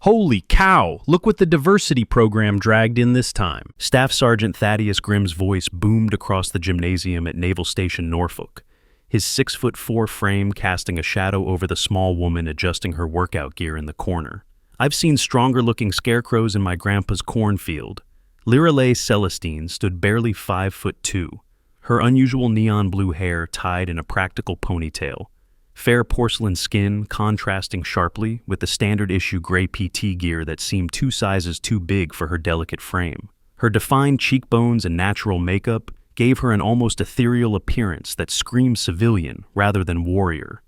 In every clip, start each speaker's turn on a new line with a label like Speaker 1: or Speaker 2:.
Speaker 1: Holy cow, look what the diversity program dragged in this time. Staff Sergeant Thaddeus Grimm's voice boomed across the gymnasium at Naval Station Norfolk, his 6'4" frame casting a shadow over the small woman adjusting her workout gear in the corner. I've seen stronger-looking scarecrows in my grandpa's cornfield. Lirelei Celestine stood barely 5'2", her unusual neon blue hair tied in a practical ponytail, fair porcelain skin contrasting sharply with the standard-issue gray PT gear that seemed 2 sizes too big for her delicate frame. Her defined cheekbones and natural makeup gave her an almost ethereal appearance that screamed civilian rather than warrior.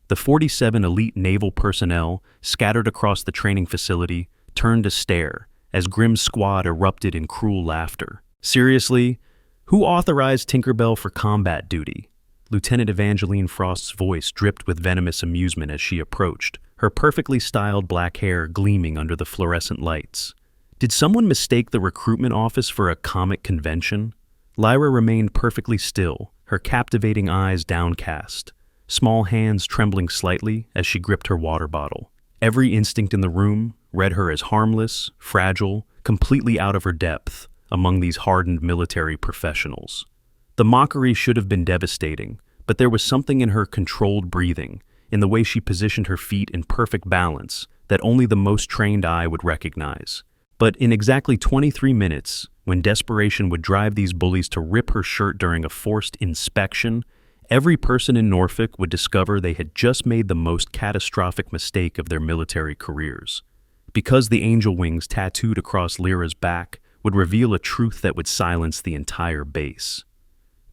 Speaker 1: The 47 elite naval personnel scattered across the training facility turned to stare as Grimm's squad erupted in cruel laughter. Seriously, who authorized Tinkerbell for combat duty? Lieutenant Evangeline Frost's voice dripped with venomous amusement as she approached, her perfectly styled black hair gleaming under the fluorescent lights. Did someone mistake the recruitment office for a comic convention? Lyra remained perfectly still, her captivating eyes downcast, small hands trembling slightly as she gripped her water bottle. Every instinct in the room read her as harmless, fragile, completely out of her depth among these hardened military professionals. The mockery should have been devastating, but there was something in her controlled breathing, in the way she positioned her feet in perfect balance, that only the most trained eye would recognize. But in exactly 23 minutes, when desperation would drive these bullies to rip her shirt during a forced inspection, every person in Norfolk would discover they had just made the most catastrophic mistake of their military careers. Because the angel wings tattooed across Lyra's back would reveal a truth that would silence the entire base.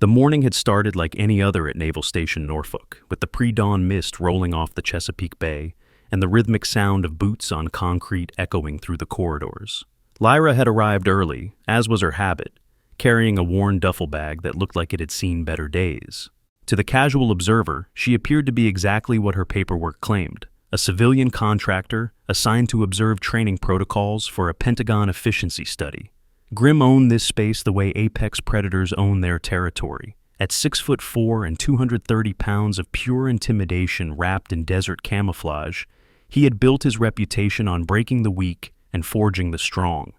Speaker 1: The morning had started like any other at Naval Station Norfolk, with the pre-dawn mist rolling off the Chesapeake Bay and the rhythmic sound of boots on concrete echoing through the corridors. Lyra had arrived early, as was her habit, carrying a worn duffel bag that looked like it had seen better days. To the casual observer, she appeared to be exactly what her paperwork claimed, a civilian contractor assigned to observe training protocols for a Pentagon efficiency study. Grimm owned this space the way apex predators own their territory. At 6'4" and 230 pounds of pure intimidation wrapped in desert camouflage, he had built his reputation on breaking the weak and forging the strong.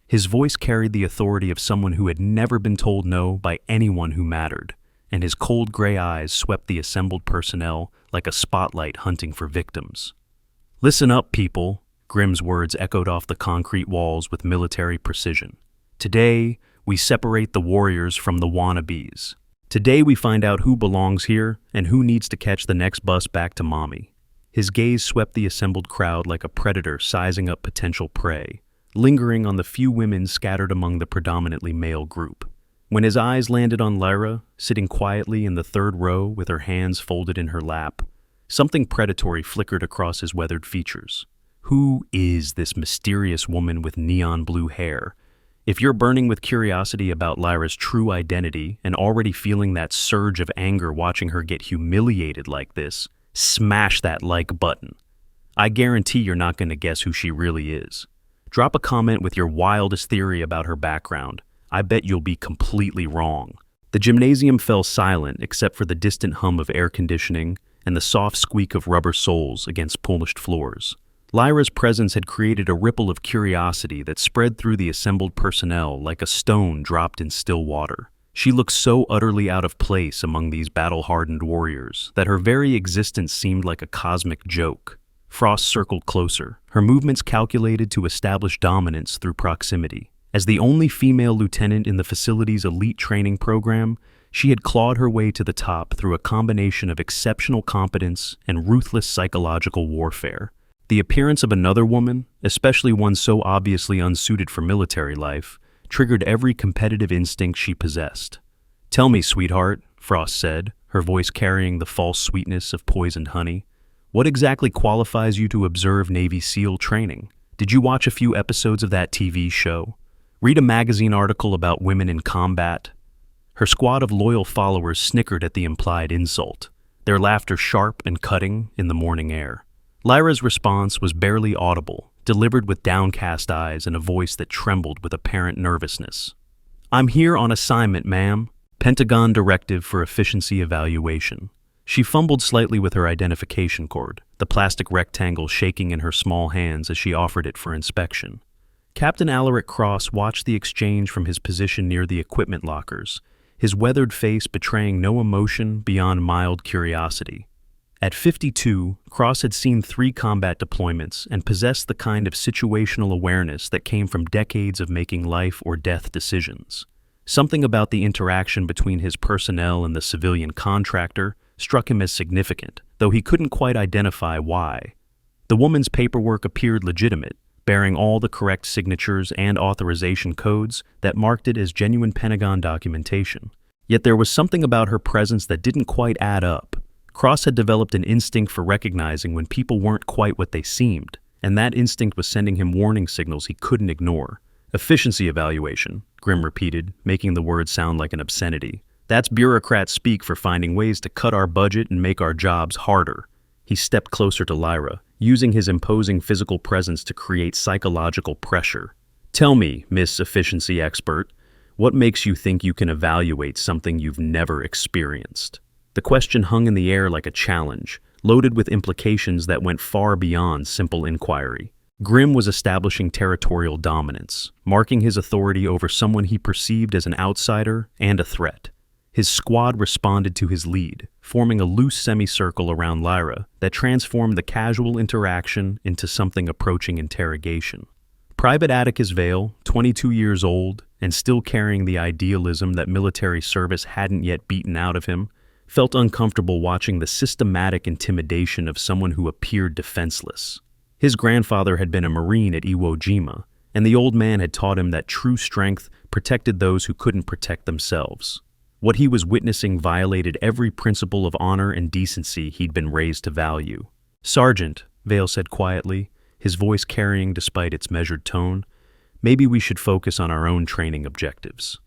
Speaker 1: His voice carried the authority of someone who had never been told no by anyone who mattered, and his cold gray eyes swept the assembled personnel like a spotlight hunting for victims. "Listen up, people," Grimm's words echoed off the concrete walls with military precision. "Today, we separate the warriors from the wannabes. Today we find out who belongs here and who needs to catch the next bus back to mommy." His gaze swept the assembled crowd like a predator sizing up potential prey, lingering on the few women scattered among the predominantly male group. When his eyes landed on Lyra, sitting quietly in the third row with her hands folded in her lap, something predatory flickered across his weathered features. Who is this mysterious woman with neon blue hair? If you're burning with curiosity about Lyra's true identity and already feeling that surge of anger watching her get humiliated like this, smash that like button. I guarantee you're not going to guess who she really is. Drop a comment with your wildest theory about her background. I bet you'll be completely wrong. The gymnasium fell silent except for the distant hum of air conditioning and the soft squeak of rubber soles against polished floors. Lyra's presence had created a ripple of curiosity that spread through the assembled personnel like a stone dropped in still water. She looked so utterly out of place among these battle-hardened warriors that her very existence seemed like a cosmic joke. Frost circled closer, her movements calculated to establish dominance through proximity. As the only female lieutenant in the facility's elite training program, she had clawed her way to the top through a combination of exceptional competence and ruthless psychological warfare. The appearance of another woman, especially one so obviously unsuited for military life, triggered every competitive instinct she possessed. "Tell me, sweetheart," Frost said, her voice carrying the false sweetness of poisoned honey, "what exactly qualifies you to observe Navy SEAL training? Did you watch a few episodes of that TV show? Read a magazine article about women in combat?" Her squad of loyal followers snickered at the implied insult, their laughter sharp and cutting in the morning air. Lyra's response was barely audible, delivered with downcast eyes and a voice that trembled with apparent nervousness. "I'm here on assignment, ma'am. Pentagon Directive for Efficiency Evaluation." She fumbled slightly with her identification cord, the plastic rectangle shaking in her small hands as she offered it for inspection. Captain Alaric Cross watched the exchange from his position near the equipment lockers, his weathered face betraying no emotion beyond mild curiosity. At 52, Cross had seen 3 combat deployments and possessed the kind of situational awareness that came from decades of making life or death decisions. Something about the interaction between his personnel and the civilian contractor struck him as significant, though he couldn't quite identify why. The woman's paperwork appeared legitimate, bearing all the correct signatures and authorization codes that marked it as genuine Pentagon documentation. Yet there was something about her presence that didn't quite add up. Cross had developed an instinct for recognizing when people weren't quite what they seemed, and that instinct was sending him warning signals he couldn't ignore. Efficiency evaluation, Grimm repeated, making the word sound like an obscenity. That's bureaucrat speak for finding ways to cut our budget and make our jobs harder. He stepped closer to Lyra, using his imposing physical presence to create psychological pressure. Tell me, Miss Efficiency Expert, what makes you think you can evaluate something you've never experienced? The question hung in the air like a challenge, loaded with implications that went far beyond simple inquiry. Grimm was establishing territorial dominance, marking his authority over someone he perceived as an outsider and a threat. His squad responded to his lead, forming a loose semicircle around Lyra that transformed the casual interaction into something approaching interrogation. Private Atticus Vale, 22 years old and still carrying the idealism that military service hadn't yet beaten out of him, felt uncomfortable watching the systematic intimidation of someone who appeared defenseless. His grandfather had been a Marine at Iwo Jima, and the old man had taught him that true strength protected those who couldn't protect themselves. What he was witnessing violated every principle of honor and decency he'd been raised to value. "Sergeant," Vale said quietly, his voice carrying despite its measured tone, "maybe we should focus on our own training objectives."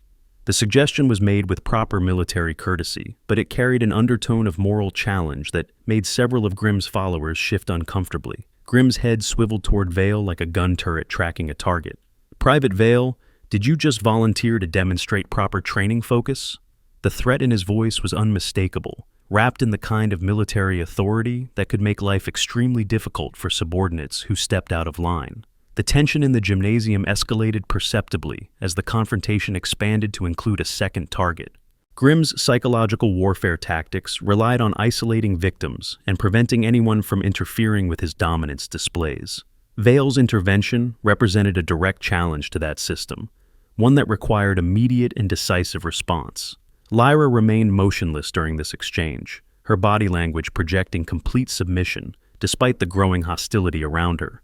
Speaker 1: The suggestion was made with proper military courtesy, but it carried an undertone of moral challenge that made several of Grimm's followers shift uncomfortably. Grimm's head swiveled toward Vale like a gun turret tracking a target. "Private Vale, did you just volunteer to demonstrate proper training focus?" The threat in his voice was unmistakable, wrapped in the kind of military authority that could make life extremely difficult for subordinates who stepped out of line. The tension in the gymnasium escalated perceptibly as the confrontation expanded to include a second target. Grimm's psychological warfare tactics relied on isolating victims and preventing anyone from interfering with his dominance displays. Vale's intervention represented a direct challenge to that system, one that required immediate and decisive response. Lyra remained motionless during this exchange, her body language projecting complete submission despite the growing hostility around her.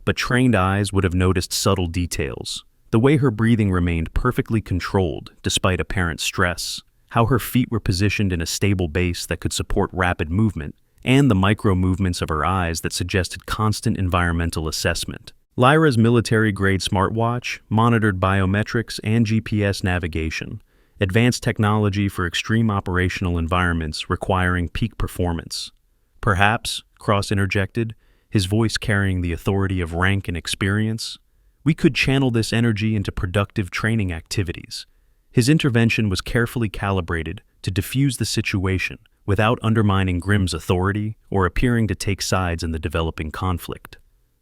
Speaker 1: But trained eyes would have noticed subtle details. The way her breathing remained perfectly controlled despite apparent stress, how her feet were positioned in a stable base that could support rapid movement, and the micro-movements of her eyes that suggested constant environmental assessment. Lyra's military-grade smartwatch monitored biometrics and GPS navigation, advanced technology for extreme operational environments requiring peak performance. "Perhaps," Cross interjected, his voice carrying the authority of rank and experience, "we could channel this energy into productive training activities." His intervention was carefully calibrated to diffuse the situation without undermining Grimm's authority or appearing to take sides in the developing conflict.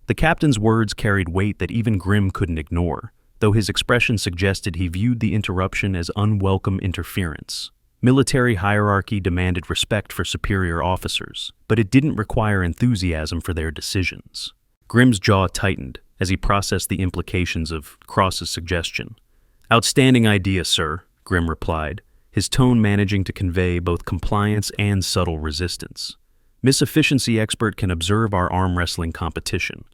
Speaker 1: The captain's words carried weight that even Grimm couldn't ignore, though his expression suggested he viewed the interruption as unwelcome interference. Military hierarchy demanded respect for superior officers, but it didn't require enthusiasm for their decisions. Grimm's jaw tightened as he processed the implications of Cross's suggestion. "Outstanding idea, sir," Grimm replied, his tone managing to convey both compliance and subtle resistance. "Miss Efficiency Expert can observe our arm wrestling competition.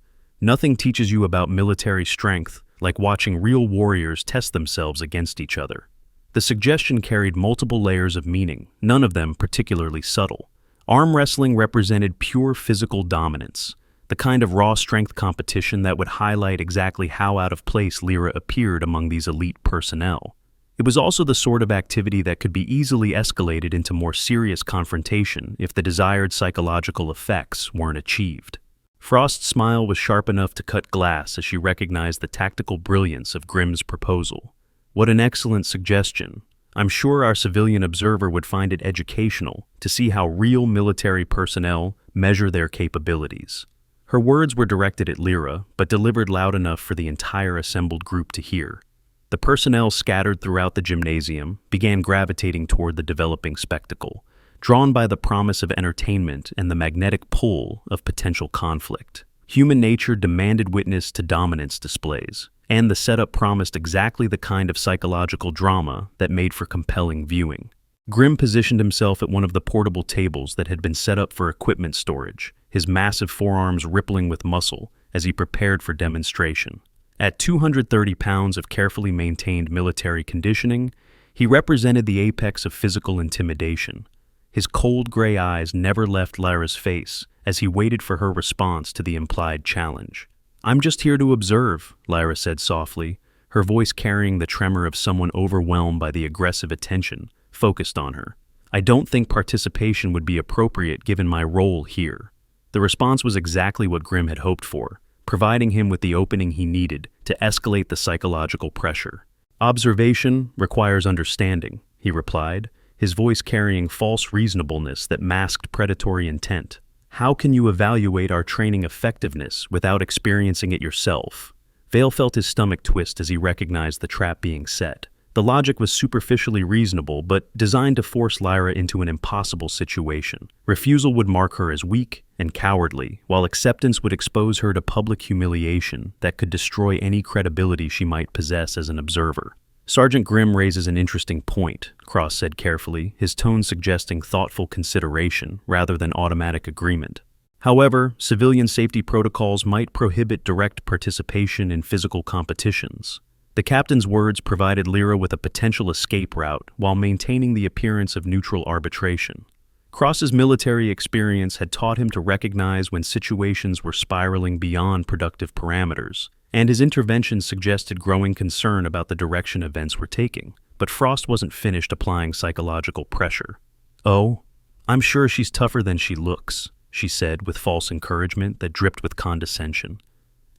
Speaker 1: Nothing teaches you about military strength like watching real warriors test themselves against each other." The suggestion carried multiple layers of meaning, none of them particularly subtle. Arm wrestling represented pure physical dominance, the kind of raw strength competition that would highlight exactly how out of place Lyra appeared among these elite personnel. It was also the sort of activity that could be easily escalated into more serious confrontation if the desired psychological effects weren't achieved. Frost's smile was sharp enough to cut glass as she recognized the tactical brilliance of Grimm's proposal. "What an excellent suggestion. I'm sure our civilian observer would find it educational to see how real military personnel measure their capabilities. Her words were directed at Lyra, but delivered loud enough for the entire assembled group to hear. The personnel scattered throughout the gymnasium began gravitating toward the developing spectacle, drawn by the promise of entertainment and the magnetic pull of potential conflict. Human nature demanded witness to dominance displays, and the setup promised exactly the kind of psychological drama that made for compelling viewing. Grimm positioned himself at one of the portable tables that had been set up for equipment storage, his massive forearms rippling with muscle as he prepared for demonstration. At 230 pounds of carefully maintained military conditioning, he represented the apex of physical intimidation. His cold gray eyes never left Lyra's face as he waited for her response to the implied challenge. "I'm just here to observe," Lyra said softly, her voice carrying the tremor of someone overwhelmed by the aggressive attention focused on her. "I don't think participation would be appropriate given my role here." The response was exactly what Grimm had hoped for, providing him with the opening he needed to escalate the psychological pressure. "Observation requires understanding," he replied, his voice carrying false reasonableness that masked predatory intent. "How can you evaluate our training effectiveness without experiencing it yourself?" Vale felt his stomach twist as he recognized the trap being set. The logic was superficially reasonable, but designed to force Lyra into an impossible situation. Refusal would mark her as weak and cowardly, while acceptance would expose her to public humiliation that could destroy any credibility she might possess as an observer. "Sergeant Grimm raises an interesting point," Cross said carefully, his tone suggesting thoughtful consideration rather than automatic agreement. "However, civilian safety protocols might prohibit direct participation in physical competitions." The captain's words provided Lyra with a potential escape route while maintaining the appearance of neutral arbitration. Cross's military experience had taught him to recognize when situations were spiraling beyond productive parameters, and his intervention suggested growing concern about the direction events were taking. But Frost wasn't finished applying psychological pressure. "Oh, I'm sure she's tougher than she looks," she said with false encouragement that dripped with condescension.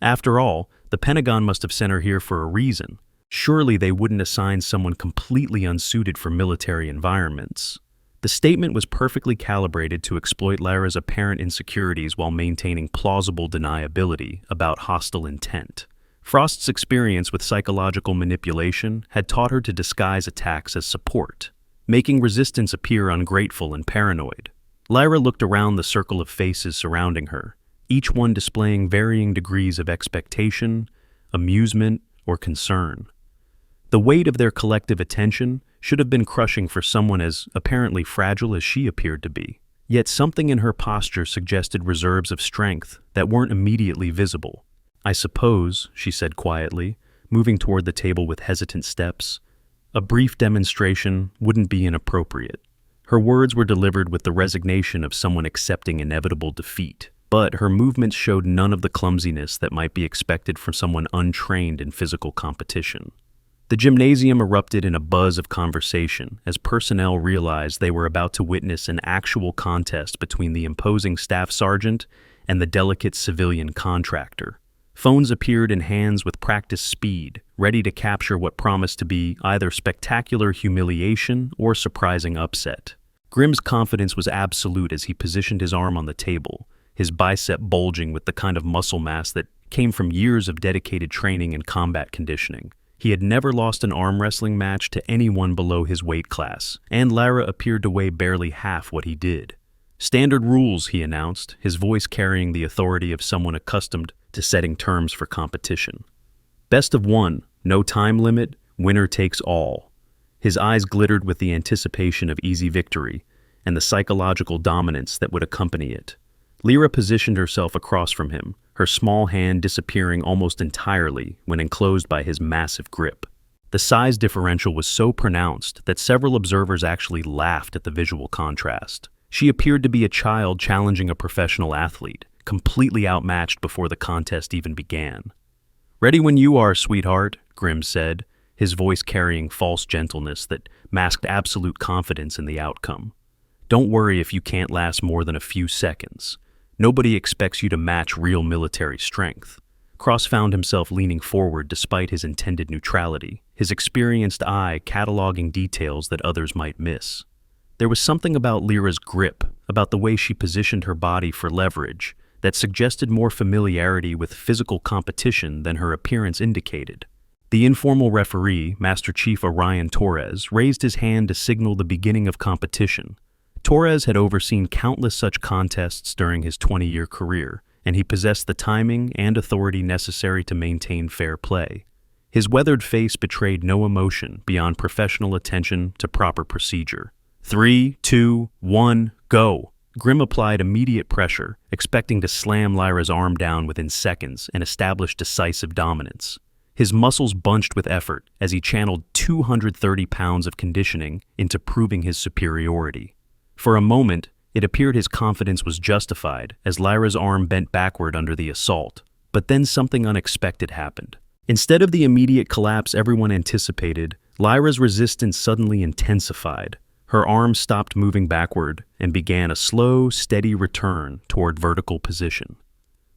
Speaker 1: "After all, the Pentagon must have sent her here for a reason. Surely they wouldn't assign someone completely unsuited for military environments." The statement was perfectly calibrated to exploit Lyra's apparent insecurities while maintaining plausible deniability about hostile intent. Frost's experience with psychological manipulation had taught her to disguise attacks as support, making resistance appear ungrateful and paranoid. Lyra looked around the circle of faces surrounding her, each one displaying varying degrees of expectation, amusement, or concern. The weight of their collective attention should have been crushing for someone as apparently fragile as she appeared to be. Yet something in her posture suggested reserves of strength that weren't immediately visible. "I suppose," she said quietly, moving toward the table with hesitant steps, "a brief demonstration wouldn't be inappropriate." Her words were delivered with the resignation of someone accepting inevitable defeat, but her movements showed none of the clumsiness that might be expected from someone untrained in physical competition. The gymnasium erupted in a buzz of conversation as personnel realized they were about to witness an actual contest between the imposing staff sergeant and the delicate civilian contractor. Phones appeared in hands with practiced speed, ready to capture what promised to be either spectacular humiliation or surprising upset. Grimm's confidence was absolute as he positioned his arm on the table, his bicep bulging with the kind of muscle mass that came from years of dedicated training and combat conditioning. He had never lost an arm wrestling match to anyone below his weight class, and Lyra appeared to weigh barely half what he did. "Standard rules," he announced, his voice carrying the authority of someone accustomed to setting terms for competition. "Best of one, no time limit, winner takes all." His eyes glittered with the anticipation of easy victory and the psychological dominance that would accompany it. Lyra positioned herself across from him, her small hand disappearing almost entirely when enclosed by his massive grip. The size differential was so pronounced that several observers actually laughed at the visual contrast. She appeared to be a child challenging a professional athlete, completely outmatched before the contest even began. "Ready when you are, sweetheart," Grimm said, his voice carrying false gentleness that masked absolute confidence in the outcome. "Don't worry if you can't last more than a few seconds. Nobody expects you to match real military strength." Cross found himself leaning forward despite his intended neutrality, his experienced eye cataloging details that others might miss. There was something about Lyra's grip, about the way she positioned her body for leverage, that suggested more familiarity with physical competition than her appearance indicated. The informal referee, Master Chief Orion Torres, raised his hand to signal the beginning of competition. Torres had overseen countless such contests during his 20-year career, and he possessed the timing and authority necessary to maintain fair play. His weathered face betrayed no emotion beyond professional attention to proper procedure. 3, 2, 1, go! Grimm applied immediate pressure, expecting to slam Lyra's arm down within seconds and establish decisive dominance. His muscles bunched with effort as he channeled 230 pounds of conditioning into proving his superiority. For a moment, it appeared his confidence was justified as Lyra's arm bent backward under the assault, but then something unexpected happened. Instead of the immediate collapse everyone anticipated, Lyra's resistance suddenly intensified. Her arm stopped moving backward and began a slow, steady return toward vertical position.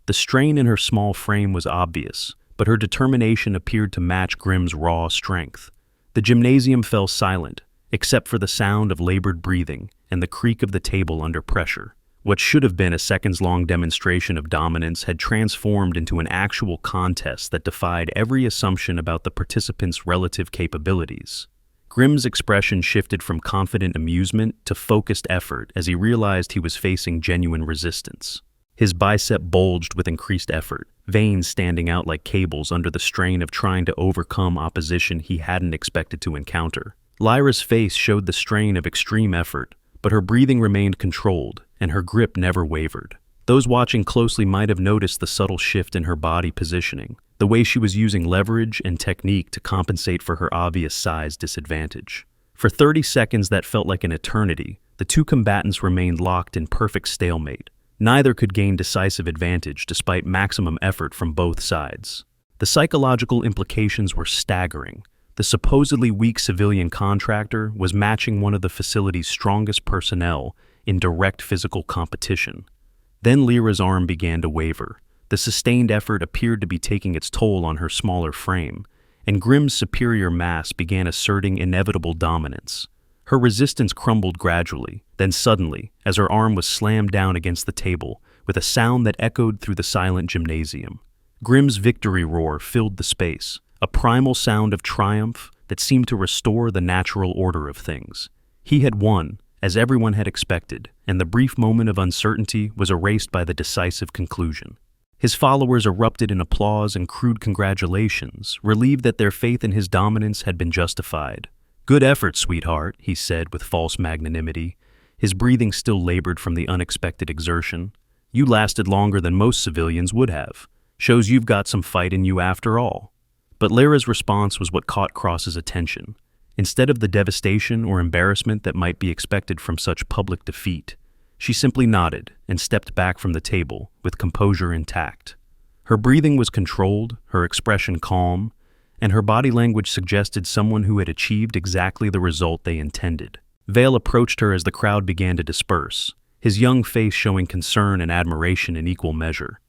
Speaker 1: The strain in her small frame was obvious, but her determination appeared to match Grimm's raw strength. The gymnasium fell silent, except for the sound of labored breathing and the creak of the table under pressure. What should have been a seconds-long demonstration of dominance had transformed into an actual contest that defied every assumption about the participants' relative capabilities. Grimm's expression shifted from confident amusement to focused effort as he realized he was facing genuine resistance. His bicep bulged with increased effort, veins standing out like cables under the strain of trying to overcome opposition he hadn't expected to encounter. Lyra's face showed the strain of extreme effort, but her breathing remained controlled, and her grip never wavered. Those watching closely might have noticed the subtle shift in her body positioning, the way she was using leverage and technique to compensate for her obvious size disadvantage. For 30 seconds that felt like an eternity, the two combatants remained locked in perfect stalemate. Neither could gain decisive advantage despite maximum effort from both sides. The psychological implications were staggering. The supposedly weak civilian contractor was matching one of the facility's strongest personnel in direct physical competition. Then Lyra's arm began to waver. The sustained effort appeared to be taking its toll on her smaller frame, and Grimm's superior mass began asserting inevitable dominance. Her resistance crumbled gradually, then suddenly, as her arm was slammed down against the table, with a sound that echoed through the silent gymnasium. Grimm's victory roar filled the space, a primal sound of triumph that seemed to restore the natural order of things. He had won, as everyone had expected, and the brief moment of uncertainty was erased by the decisive conclusion. His followers erupted in applause and crude congratulations, relieved that their faith in his dominance had been justified. "Good effort, sweetheart," he said with false magnanimity. His breathing still labored from the unexpected exertion. "You lasted longer than most civilians would have. Shows you've got some fight in you after all." But Lyra's response was what caught Cross's attention. Instead of the devastation or embarrassment that might be expected from such public defeat, she simply nodded and stepped back from the table, with composure intact. Her breathing was controlled, her expression calm, and her body language suggested someone who had achieved exactly the result they intended. Vale approached her as the crowd began to disperse, his young face showing concern and admiration in equal measure.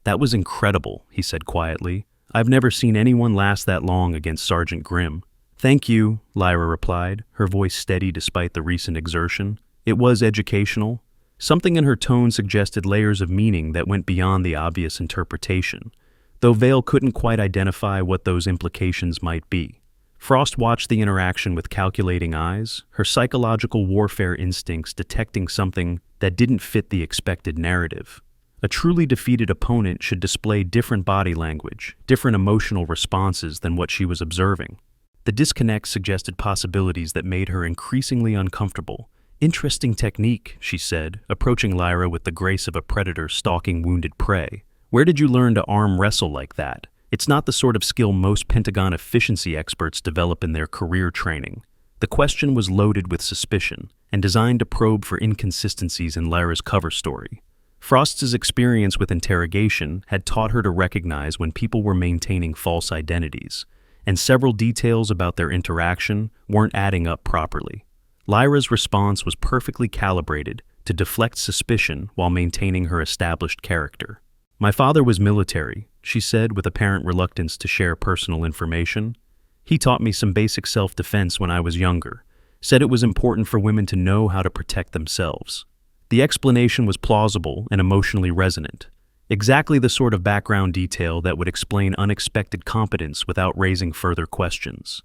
Speaker 1: "That was incredible," he said quietly. "I've never seen anyone last that long against Sergeant Grimm." "Thank you," Lyra replied, her voice steady despite the recent exertion. It was educational. Something in her tone suggested layers of meaning that went beyond the obvious interpretation, though Vale couldn't quite identify what those implications might be. Frost watched the interaction with calculating eyes, her psychological warfare instincts detecting something that didn't fit the expected narrative. A truly defeated opponent should display different body language, different emotional responses than what she was observing. The disconnect suggested possibilities that made her increasingly uncomfortable. "Interesting technique," she said, approaching Lyra with the grace of a predator stalking wounded prey. "Where did you learn to arm wrestle like that? It's not the sort of skill most Pentagon efficiency experts develop in their career training." The question was loaded with suspicion and designed to probe for inconsistencies in Lyra's cover story. Frost's experience with interrogation had taught her to recognize when people were maintaining false identities, and several details about their interaction weren't adding up properly. Lyra's response was perfectly calibrated to deflect suspicion while maintaining her established character. My father was military, she said with apparent reluctance to share personal information. He taught me some basic self-defense when I was younger, said it was important for women to know how to protect themselves. The explanation was plausible and emotionally resonant, exactly the sort of background detail that would explain unexpected competence without raising further questions.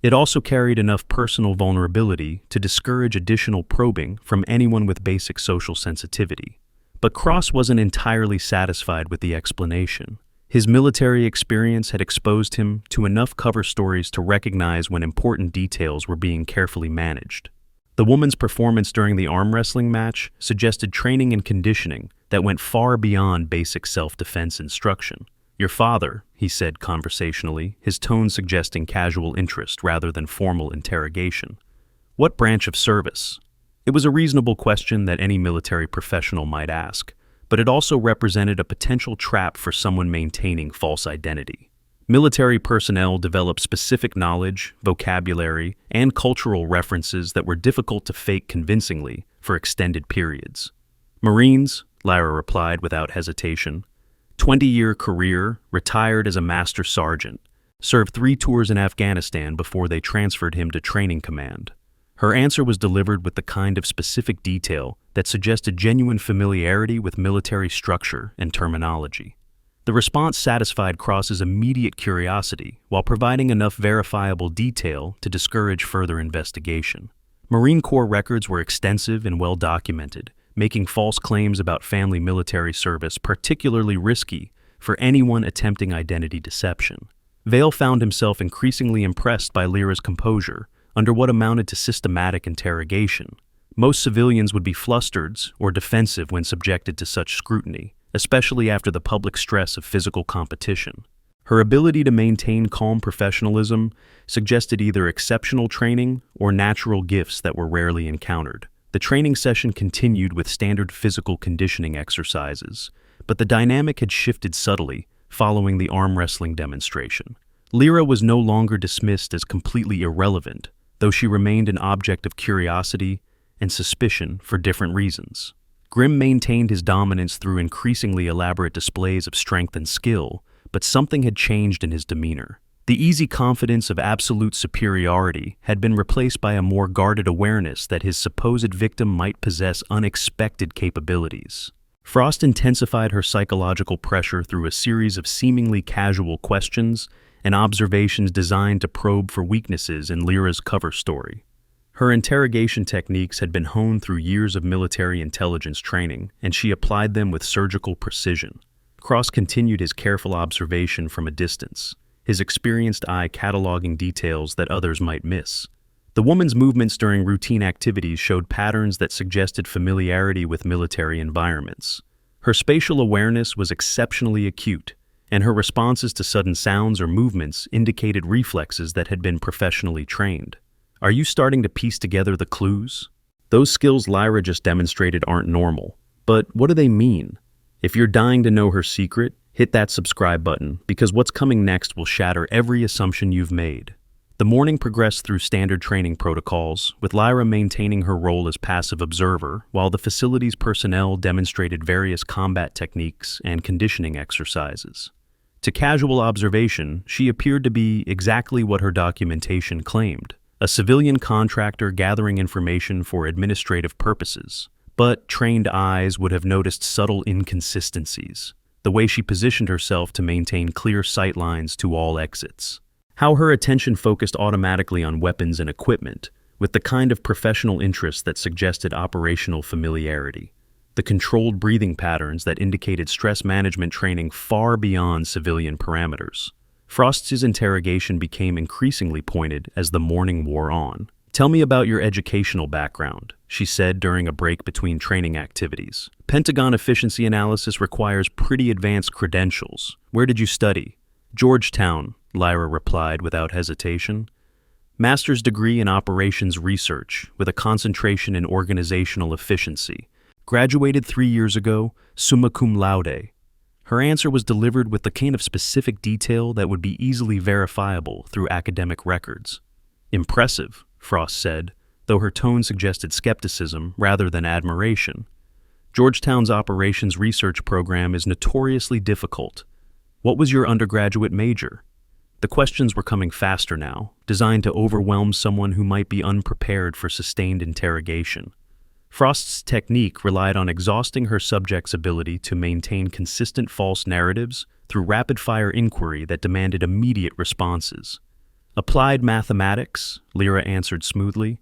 Speaker 1: It also carried enough personal vulnerability to discourage additional probing from anyone with basic social sensitivity. But Cross wasn't entirely satisfied with the explanation. His military experience had exposed him to enough cover stories to recognize when important details were being carefully managed. The woman's performance during the arm wrestling match suggested training and conditioning that went far beyond basic self-defense instruction. Your father, he said conversationally, his tone suggesting casual interest rather than formal interrogation. What branch of service? It was a reasonable question that any military professional might ask, but it also represented a potential trap for someone maintaining false identity. Military personnel developed specific knowledge, vocabulary, and cultural references that were difficult to fake convincingly for extended periods. Marines, Lyra replied without hesitation. 20-year career, retired as a master sergeant, served 3 tours in Afghanistan before they transferred him to training command. Her answer was delivered with the kind of specific detail that suggested genuine familiarity with military structure and terminology. The response satisfied Cross's immediate curiosity while providing enough verifiable detail to discourage further investigation. Marine Corps records were extensive and well documented, making false claims about family military service particularly risky for anyone attempting identity deception. Vale found himself increasingly impressed by Lyra's composure under what amounted to systematic interrogation. Most civilians would be flustered or defensive when subjected to such scrutiny, especially after the public stress of physical competition. Her ability to maintain calm professionalism suggested either exceptional training or natural gifts that were rarely encountered. The training session continued with standard physical conditioning exercises, but the dynamic had shifted subtly following the arm wrestling demonstration. Lyra was no longer dismissed as completely irrelevant, though she remained an object of curiosity and suspicion for different reasons. Grimm maintained his dominance through increasingly elaborate displays of strength and skill, but something had changed in his demeanor. The easy confidence of absolute superiority had been replaced by a more guarded awareness that his supposed victim might possess unexpected capabilities. Frost intensified her psychological pressure through a series of seemingly casual questions and observations designed to probe for weaknesses in Lyra's cover story. Her interrogation techniques had been honed through years of military intelligence training, and she applied them with surgical precision. Cross continued his careful observation from a distance, his experienced eye cataloging details that others might miss. The woman's movements during routine activities showed patterns that suggested familiarity with military environments. Her spatial awareness was exceptionally acute, and her responses to sudden sounds or movements indicated reflexes that had been professionally trained. Are you starting to piece together the clues? Those skills Lyra just demonstrated aren't normal, but what do they mean? If you're dying to know her secret, hit that subscribe button, because what's coming next will shatter every assumption you've made. The morning progressed through standard training protocols, with Lyra maintaining her role as passive observer, while the facility's personnel demonstrated various combat techniques and conditioning exercises. To casual observation, she appeared to be exactly what her documentation claimed, a civilian contractor gathering information for administrative purposes. But trained eyes would have noticed subtle inconsistencies, the way she positioned herself to maintain clear sight lines to all exits, how her attention focused automatically on weapons and equipment, with the kind of professional interest that suggested operational familiarity, the controlled breathing patterns that indicated stress management training far beyond civilian parameters. Frost's interrogation became increasingly pointed as the morning wore on. Tell me about your educational background, she said during a break between training activities. Pentagon efficiency analysis requires pretty advanced credentials. Where did you study? Georgetown, Lyra replied without hesitation. Master's degree in operations research with a concentration in organizational efficiency. Graduated 3 years ago, summa cum laude. Her answer was delivered with the kind of specific detail that would be easily verifiable through academic records. Impressive, Frost said, though her tone suggested skepticism rather than admiration. Georgetown's operations research program is notoriously difficult. What was your undergraduate major? The questions were coming faster now, designed to overwhelm someone who might be unprepared for sustained interrogation. Frost's technique relied on exhausting her subject's ability to maintain consistent false narratives through rapid-fire inquiry that demanded immediate responses. Applied mathematics, Lyra answered smoothly.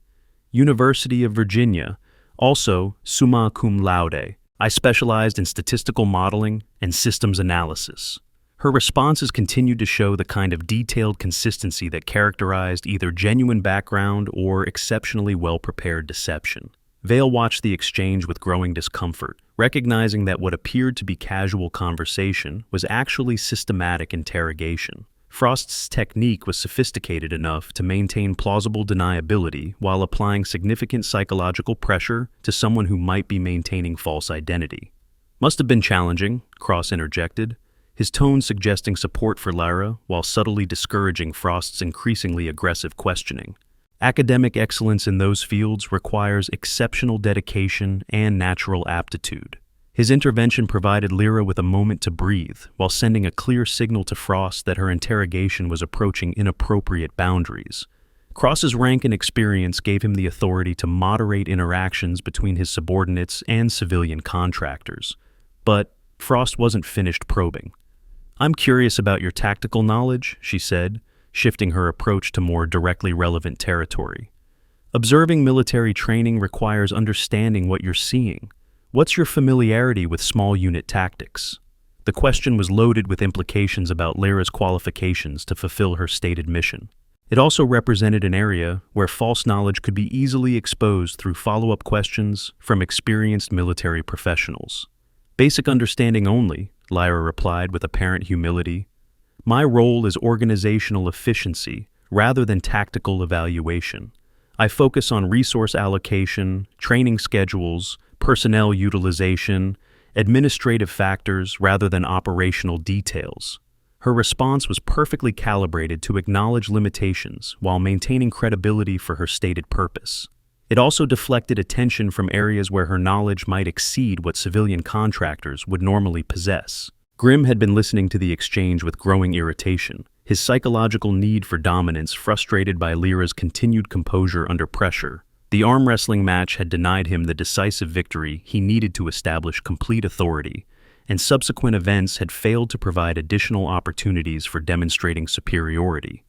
Speaker 1: University of Virginia, also summa cum laude. I specialized in statistical modeling and systems analysis. Her responses continued to show the kind of detailed consistency that characterized either genuine background or exceptionally well-prepared deception. Vale watched the exchange with growing discomfort, recognizing that what appeared to be casual conversation was actually systematic interrogation. Frost's technique was sophisticated enough to maintain plausible deniability while applying significant psychological pressure to someone who might be maintaining false identity. Must have been challenging, Cross interjected, his tone suggesting support for Lyra while subtly discouraging Frost's increasingly aggressive questioning. Academic excellence in those fields requires exceptional dedication and natural aptitude. His intervention provided Lyra with a moment to breathe, while sending a clear signal to Frost that her interrogation was approaching inappropriate boundaries. Cross's rank and experience gave him the authority to moderate interactions between his subordinates and civilian contractors. But Frost wasn't finished probing. "I'm curious about your tactical knowledge," she said, shifting her approach to more directly relevant territory. "Observing military training requires understanding what you're seeing. What's your familiarity with small unit tactics?" The question was loaded with implications about Lyra's qualifications to fulfill her stated mission. It also represented an area where false knowledge could be easily exposed through follow-up questions from experienced military professionals. "Basic understanding only," Lyra replied with apparent humility. "My role is organizational efficiency rather than tactical evaluation. I focus on resource allocation, training schedules, personnel utilization, administrative factors rather than operational details." Her response was perfectly calibrated to acknowledge limitations while maintaining credibility for her stated purpose. It also deflected attention from areas where her knowledge might exceed what civilian contractors would normally possess. Grimm had been listening to the exchange with growing irritation, his psychological need for dominance frustrated by Lyra's continued composure under pressure. The arm wrestling match had denied him the decisive victory he needed to establish complete authority, and subsequent events had failed to provide additional opportunities for demonstrating superiority.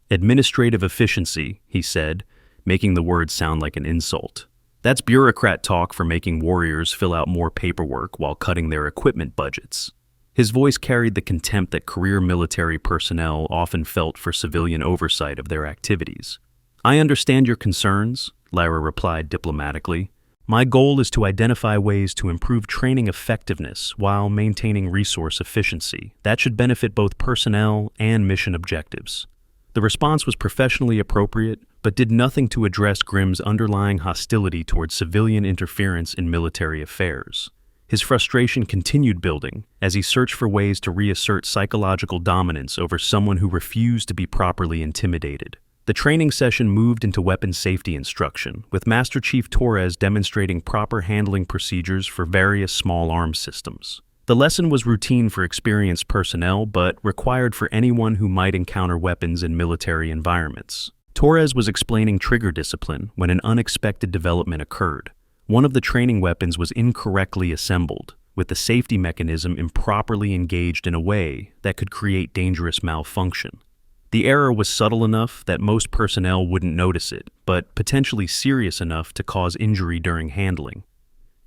Speaker 1: "Administrative efficiency," he said, making the word sound like an insult. "That's bureaucrat talk for making warriors fill out more paperwork while cutting their equipment budgets." His voice carried the contempt that career military personnel often felt for civilian oversight of their activities. "I understand your concerns," Lyra replied diplomatically. "My goal is to identify ways to improve training effectiveness while maintaining resource efficiency. That should benefit both personnel and mission objectives." The response was professionally appropriate, but did nothing to address Grimm's underlying hostility towards civilian interference in military affairs. His frustration continued building as he searched for ways to reassert psychological dominance over someone who refused to be properly intimidated. The training session moved into weapons safety instruction, with Master Chief Torres demonstrating proper handling procedures for various small arms systems. The lesson was routine for experienced personnel, but required for anyone who might encounter weapons in military environments. Torres was explaining trigger discipline when an unexpected development occurred. One of the training weapons was incorrectly assembled, with the safety mechanism improperly engaged in a way that could create dangerous malfunction. The error was subtle enough that most personnel wouldn't notice it, but potentially serious enough to cause injury during handling.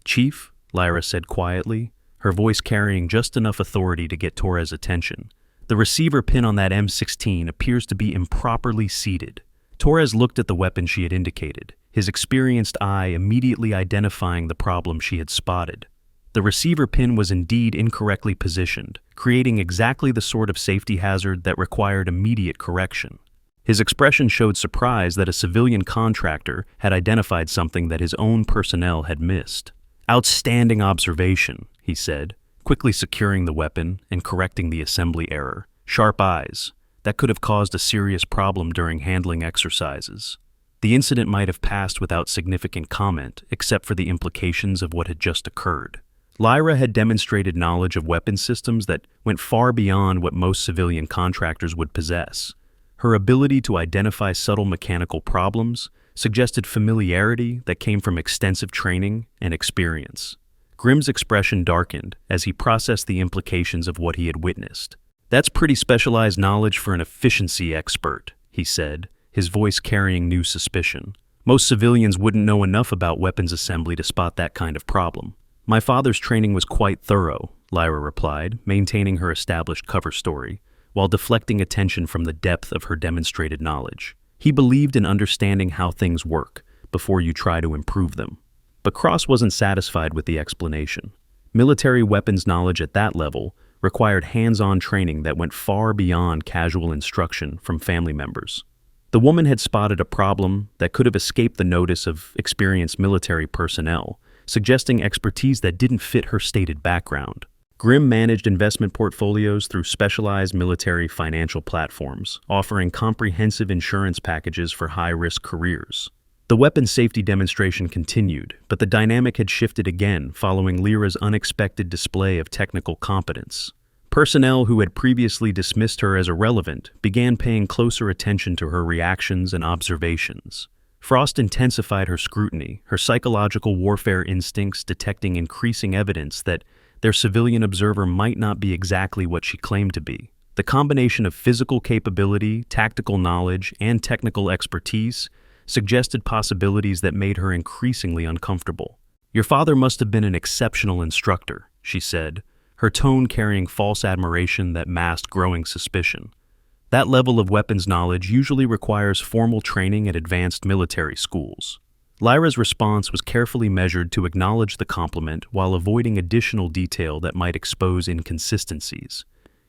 Speaker 1: "Chief," Lyra said quietly, her voice carrying just enough authority to get Torres' attention, "the receiver pin on that M16 appears to be improperly seated." Torres looked at the weapon she had indicated, his experienced eye immediately identifying the problem she had spotted. The receiver pin was indeed incorrectly positioned, creating exactly the sort of safety hazard that required immediate correction. His expression showed surprise that a civilian contractor had identified something that his own personnel had missed. "Outstanding observation," he said, quickly securing the weapon and correcting the assembly error. "Sharp eyes. That could have caused a serious problem during handling exercises." The incident might have passed without significant comment, except for the implications of what had just occurred. Lyra had demonstrated knowledge of weapon systems that went far beyond what most civilian contractors would possess. Her ability to identify subtle mechanical problems suggested familiarity that came from extensive training and experience. Grimm's expression darkened as he processed the implications of what he had witnessed. "That's pretty specialized knowledge for an efficiency expert," he said, his voice carrying new suspicion. "Most civilians wouldn't know enough about weapons assembly to spot that kind of problem." "My father's training was quite thorough," Lyra replied, maintaining her established cover story, while deflecting attention from the depth of her demonstrated knowledge. "He believed in understanding how things work before you try to improve them." But Cross wasn't satisfied with the explanation. Military weapons knowledge at that level required hands-on training that went far beyond casual instruction from family members. The woman had spotted a problem that could have escaped the notice of experienced military personnel, suggesting expertise that didn't fit her stated background. Grimm managed investment portfolios through specialized military financial platforms, offering comprehensive insurance packages for high-risk careers. The weapons safety demonstration continued, but the dynamic had shifted again following Lyra's unexpected display of technical competence. Personnel who had previously dismissed her as irrelevant began paying closer attention to her reactions and observations. Frost intensified her scrutiny, her psychological warfare instincts detecting increasing evidence that their civilian observer might not be exactly what she claimed to be. The combination of physical capability, tactical knowledge, and technical expertise suggested possibilities that made her increasingly uncomfortable. "Your father must have been an exceptional instructor," she said, her tone carrying false admiration that masked growing suspicion. "That level of weapons knowledge usually requires formal training at advanced military schools." Lyra's response was carefully measured to acknowledge the compliment while avoiding additional detail that might expose inconsistencies.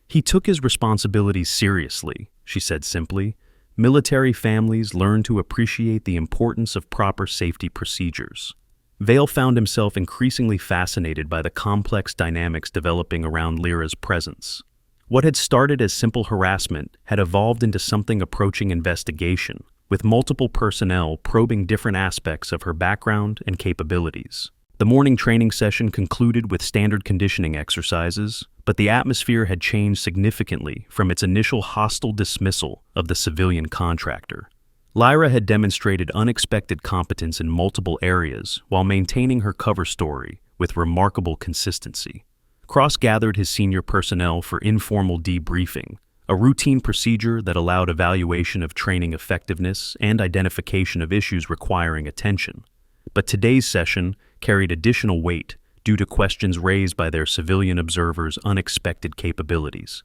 Speaker 1: "He took his responsibilities seriously," she said simply. "Military families learn to appreciate the importance of proper safety procedures." Vale found himself increasingly fascinated by the complex dynamics developing around Lyra's presence. What had started as simple harassment had evolved into something approaching investigation, with multiple personnel probing different aspects of her background and capabilities. The morning training session concluded with standard conditioning exercises, but the atmosphere had changed significantly from its initial hostile dismissal of the civilian contractor. Lyra had demonstrated unexpected competence in multiple areas while maintaining her cover story with remarkable consistency. Cross gathered his senior personnel for informal debriefing, a routine procedure that allowed evaluation of training effectiveness and identification of issues requiring attention. But today's session carried additional weight due to questions raised by their civilian observers' unexpected capabilities.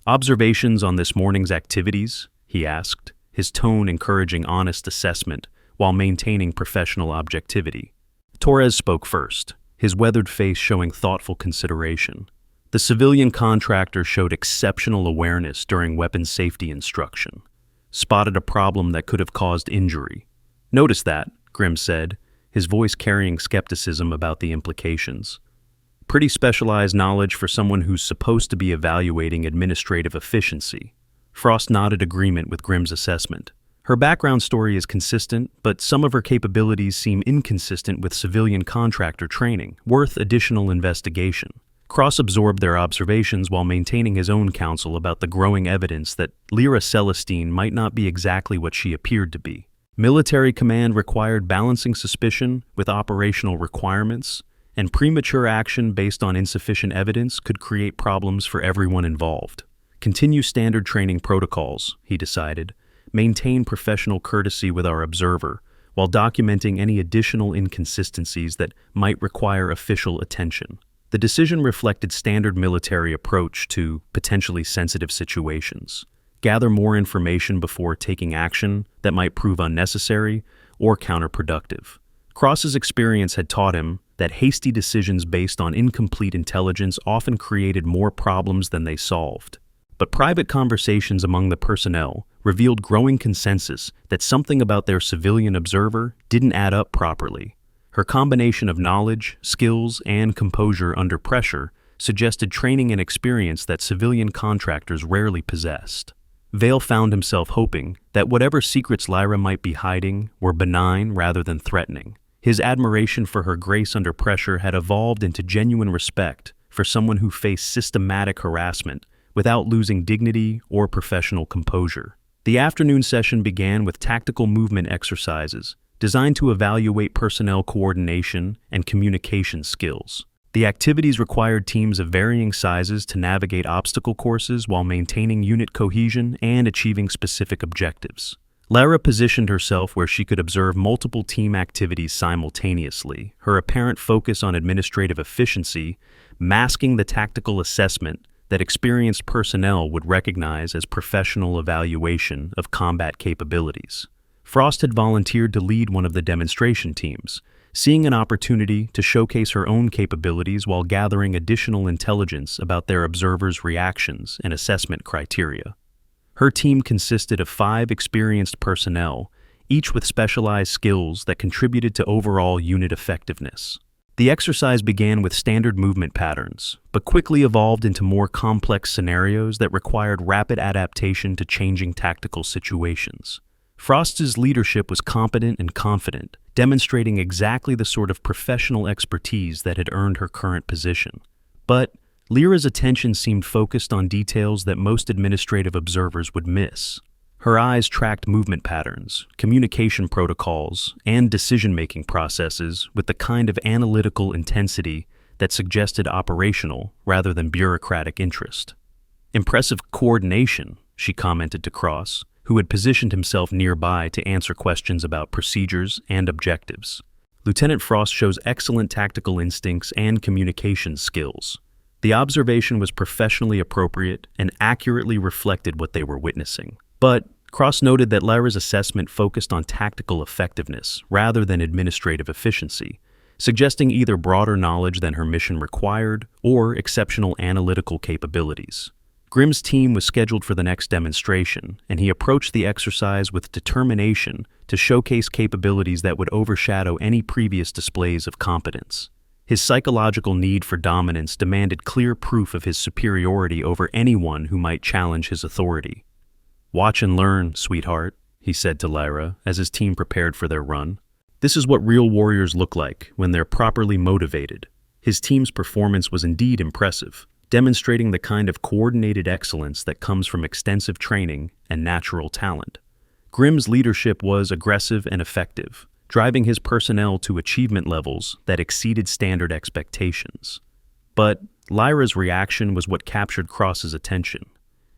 Speaker 1: "Observations on this morning's activities?" he asked, his tone encouraging honest assessment while maintaining professional objectivity. Torres spoke first, his weathered face showing thoughtful consideration. The civilian contractor showed exceptional awareness during weapons safety instruction, spotted a problem that could have caused injury. "Notice that," Grimm said, his voice carrying skepticism about the implications. "Pretty specialized knowledge for someone who's supposed to be evaluating administrative efficiency." Frost nodded agreement with Grimm's assessment. "Her background story is consistent, but some of her capabilities seem inconsistent with civilian contractor training, worth additional investigation." Cross absorbed their observations while maintaining his own counsel about the growing evidence that Lyra Celestine might not be exactly what she appeared to be. Military command required balancing suspicion with operational requirements, and premature action based on insufficient evidence could create problems for everyone involved. "Continue standard training protocols," he decided. "Maintain professional courtesy with our observer, while documenting any additional inconsistencies that might require official attention." The decision reflected standard military approach to potentially sensitive situations. Gather more information before taking action that might prove unnecessary or counterproductive. Cross's experience had taught him that hasty decisions based on incomplete intelligence often created more problems than they solved. But private conversations among the personnel revealed growing consensus that something about their civilian observer didn't add up properly. Her combination of knowledge, skills, and composure under pressure suggested training and experience that civilian contractors rarely possessed. Vale found himself hoping that whatever secrets Lyra might be hiding were benign rather than threatening. His admiration for her grace under pressure had evolved into genuine respect for someone who faced systematic harassment without losing dignity or professional composure. The afternoon session began with tactical movement exercises designed to evaluate personnel coordination and communication skills. The activities required teams of varying sizes to navigate obstacle courses while maintaining unit cohesion and achieving specific objectives. Lyra positioned herself where she could observe multiple team activities simultaneously, her apparent focus on administrative efficiency masking the tactical assessment that experienced personnel would recognize as professional evaluation of combat capabilities. Frost had volunteered to lead one of the demonstration teams, seeing an opportunity to showcase her own capabilities while gathering additional intelligence about their observers' reactions and assessment criteria. Her team consisted of 5 experienced personnel, each with specialized skills that contributed to overall unit effectiveness. The exercise began with standard movement patterns, but quickly evolved into more complex scenarios that required rapid adaptation to changing tactical situations. Frost's leadership was competent and confident, demonstrating exactly the sort of professional expertise that had earned her current position. But Lyra's attention seemed focused on details that most administrative observers would miss. Her eyes tracked movement patterns, communication protocols, and decision-making processes with the kind of analytical intensity that suggested operational rather than bureaucratic interest. "Impressive coordination," she commented to Cross, who had positioned himself nearby to answer questions about procedures and objectives. "Lieutenant Frost shows excellent tactical instincts and communication skills." The observation was professionally appropriate and accurately reflected what they were witnessing. But Cross noted that Lyra's assessment focused on tactical effectiveness rather than administrative efficiency, suggesting either broader knowledge than her mission required or exceptional analytical capabilities. Grimm's team was scheduled for the next demonstration, and he approached the exercise with determination to showcase capabilities that would overshadow any previous displays of competence. His psychological need for dominance demanded clear proof of his superiority over anyone who might challenge his authority. "Watch and learn, sweetheart," he said to Lyra as his team prepared for their run. "This is what real warriors look like when they're properly motivated." His team's performance was indeed impressive, demonstrating the kind of coordinated excellence that comes from extensive training and natural talent. Grimm's leadership was aggressive and effective, driving his personnel to achievement levels that exceeded standard expectations. But Lyra's reaction was what captured Cross's attention.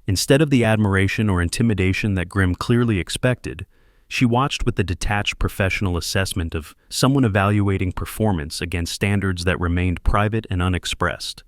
Speaker 1: Instead of the admiration or intimidation that Grimm clearly expected, she watched with the detached professional assessment of someone evaluating performance against standards that remained private and unexpressed.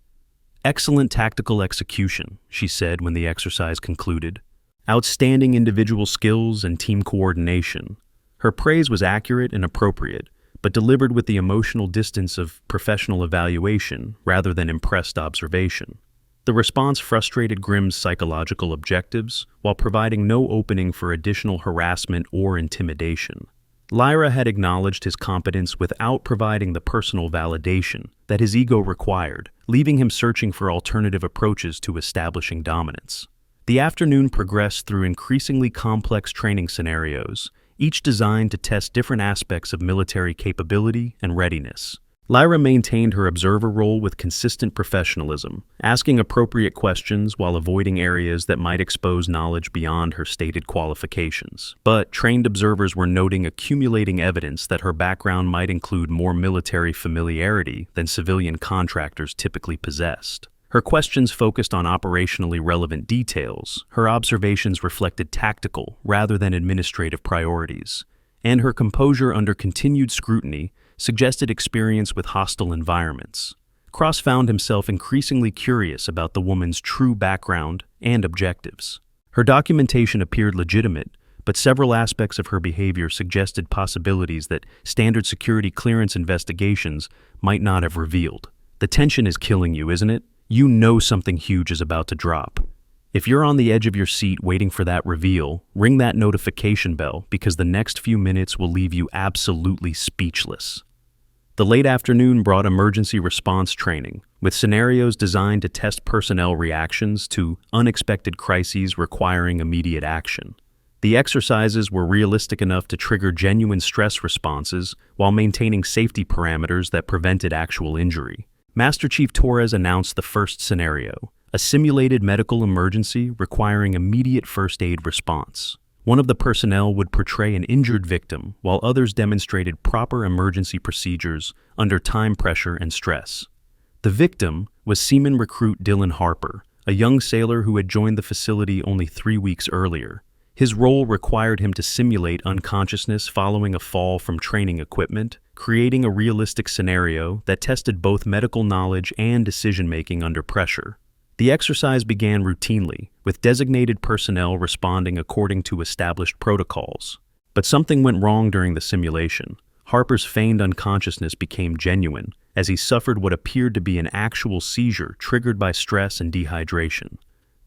Speaker 1: "Excellent tactical execution," she said when the exercise concluded. "Outstanding individual skills and team coordination." Her praise was accurate and appropriate, but delivered with the emotional distance of professional evaluation rather than impressed observation. The response frustrated Grimm's psychological objectives while providing no opening for additional harassment or intimidation. Lyra had acknowledged his competence without providing the personal validation that his ego required, leaving him searching for alternative approaches to establishing dominance. The afternoon progressed through increasingly complex training scenarios, each designed to test different aspects of military capability and readiness. Lyra maintained her observer role with consistent professionalism, asking appropriate questions while avoiding areas that might expose knowledge beyond her stated qualifications. But trained observers were noting accumulating evidence that her background might include more military familiarity than civilian contractors typically possessed. Her questions focused on operationally relevant details, her observations reflected tactical rather than administrative priorities, and her composure under continued scrutiny suggested experience with hostile environments. Cross found himself increasingly curious about the woman's true background and objectives. Her documentation appeared legitimate, but several aspects of her behavior suggested possibilities that standard security clearance investigations might not have revealed. "The tension is killing you, isn't it? You know something huge is about to drop. If you're on the edge of your seat waiting for that reveal, ring that notification bell because the next few minutes will leave you absolutely speechless." The late afternoon brought emergency response training, with scenarios designed to test personnel reactions to unexpected crises requiring immediate action. The exercises were realistic enough to trigger genuine stress responses while maintaining safety parameters that prevented actual injury. Master Chief Torres announced the first scenario, a simulated medical emergency requiring immediate first aid response. One of the personnel would portray an injured victim, while others demonstrated proper emergency procedures under time pressure and stress. The victim was Seaman recruit Dylan Harper, a young sailor who had joined the facility only 3 weeks earlier. His role required him to simulate unconsciousness following a fall from training equipment, creating a realistic scenario that tested both medical knowledge and decision-making under pressure. The exercise began routinely, with designated personnel responding according to established protocols. But something went wrong during the simulation. Harper's feigned unconsciousness became genuine, as he suffered what appeared to be an actual seizure triggered by stress and dehydration.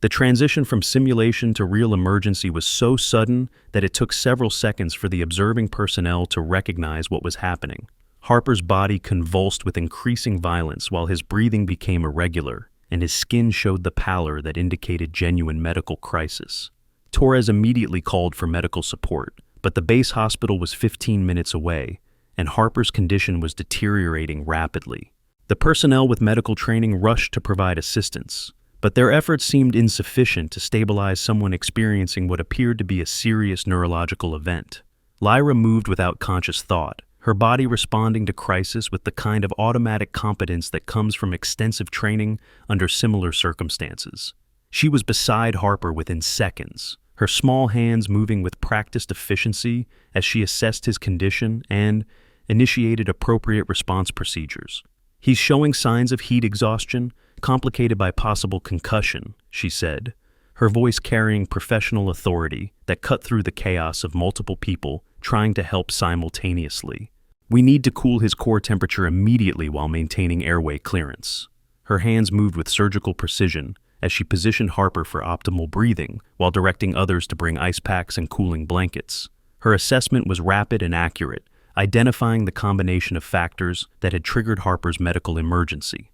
Speaker 1: The transition from simulation to real emergency was so sudden that it took several seconds for the observing personnel to recognize what was happening. Harper's body convulsed with increasing violence while his breathing became irregular, and his skin showed the pallor that indicated genuine medical crisis. Torres immediately called for medical support, but the base hospital was 15 minutes away, and Harper's condition was deteriorating rapidly. The personnel with medical training rushed to provide assistance, but their efforts seemed insufficient to stabilize someone experiencing what appeared to be a serious neurological event. Lyra moved without conscious thought, her body responding to crisis with the kind of automatic competence that comes from extensive training under similar circumstances. She was beside Harper within seconds, her small hands moving with practiced efficiency as she assessed his condition and initiated appropriate response procedures. "He's showing signs of heat exhaustion, complicated by possible concussion," she said, her voice carrying professional authority that cut through the chaos of multiple people trying to help simultaneously. "We need to cool his core temperature immediately while maintaining airway clearance." Her hands moved with surgical precision as she positioned Harper for optimal breathing while directing others to bring ice packs and cooling blankets. Her assessment was rapid and accurate, identifying the combination of factors that had triggered Harper's medical emergency.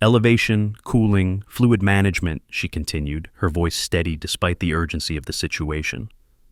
Speaker 1: "Elevation, cooling, fluid management," she continued, her voice steady despite the urgency of the situation.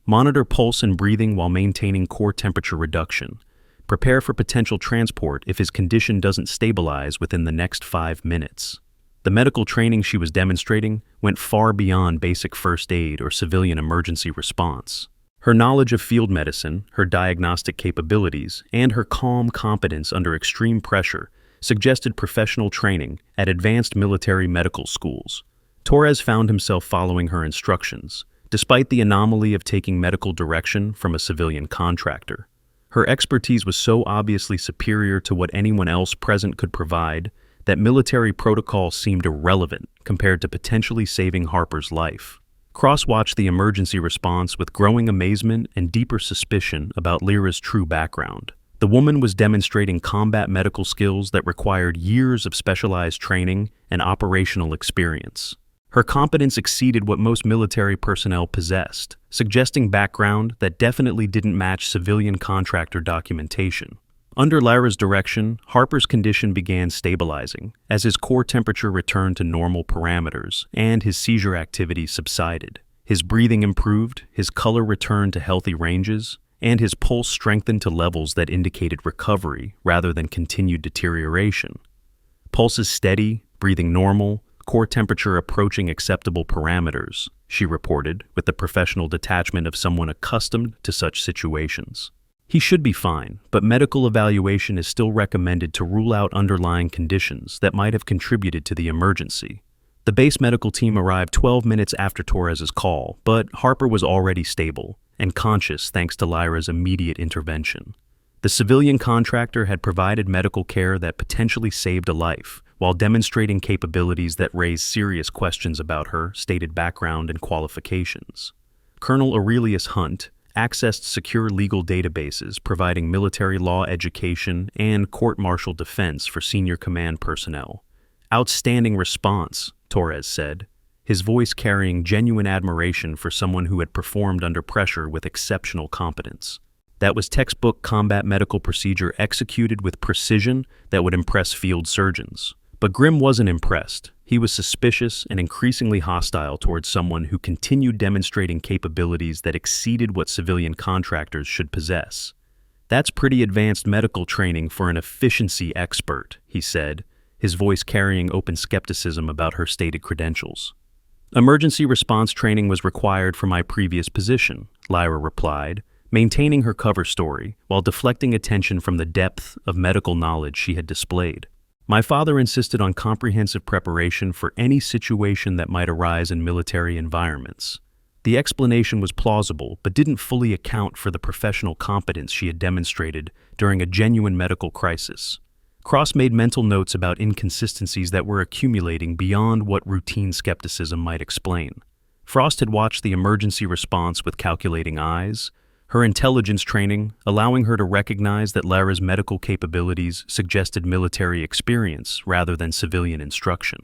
Speaker 1: "Monitor pulse and breathing while maintaining core temperature reduction. Prepare for potential transport if his condition doesn't stabilize within the next 5 minutes." The medical training she was demonstrating went far beyond basic first aid or civilian emergency response. Her knowledge of field medicine, her diagnostic capabilities, and her calm competence under extreme pressure suggested professional training at advanced military medical schools. Torres found himself following her instructions, despite the anomaly of taking medical direction from a civilian contractor. Her expertise was so obviously superior to what anyone else present could provide that military protocol seemed irrelevant compared to potentially saving Harper's life. Cross watched the emergency response with growing amazement and deeper suspicion about Lyra's true background. The woman was demonstrating combat medical skills that required years of specialized training and operational experience. Her competence exceeded what most military personnel possessed, suggesting background that definitely didn't match civilian contractor documentation. Under Lyra's direction, Harper's condition began stabilizing as his core temperature returned to normal parameters and his seizure activity subsided. His breathing improved, his color returned to healthy ranges, and his pulse strengthened to levels that indicated recovery rather than continued deterioration. "Pulse is steady, breathing normal, core temperature approaching acceptable parameters," she reported with the professional detachment of someone accustomed to such situations. "He should be fine, but medical evaluation is still recommended to rule out underlying conditions that might have contributed to the emergency." The base medical team arrived 12 minutes after Torres's call, but Harper was already stable and conscious thanks to Lyra's immediate intervention. The civilian contractor had provided medical care that potentially saved a life, while demonstrating capabilities that raised serious questions about her stated background and qualifications. Colonel Aurelius Hunt accessed secure legal databases providing military law education and court-martial defense for senior command personnel. "Outstanding response," Torres said, his voice carrying genuine admiration for someone who had performed under pressure with exceptional competence. That was textbook combat medical procedure executed with precision that would impress field surgeons. But Grimm wasn't impressed. He was suspicious and increasingly hostile towards someone who continued demonstrating capabilities that exceeded what civilian contractors should possess. "That's pretty advanced medical training for an efficiency expert," he said, his voice carrying open skepticism about her stated credentials. "Emergency response training was required for my previous position," Lyra replied, maintaining her cover story while deflecting attention from the depth of medical knowledge she had displayed. "My father insisted on comprehensive preparation for any situation that might arise in military environments." The explanation was plausible, but didn't fully account for the professional competence she had demonstrated during a genuine medical crisis. Cross made mental notes about inconsistencies that were accumulating beyond what routine skepticism might explain. Frost had watched the emergency response with calculating eyes, her intelligence training allowing her to recognize that Lyra's medical capabilities suggested military experience rather than civilian instruction.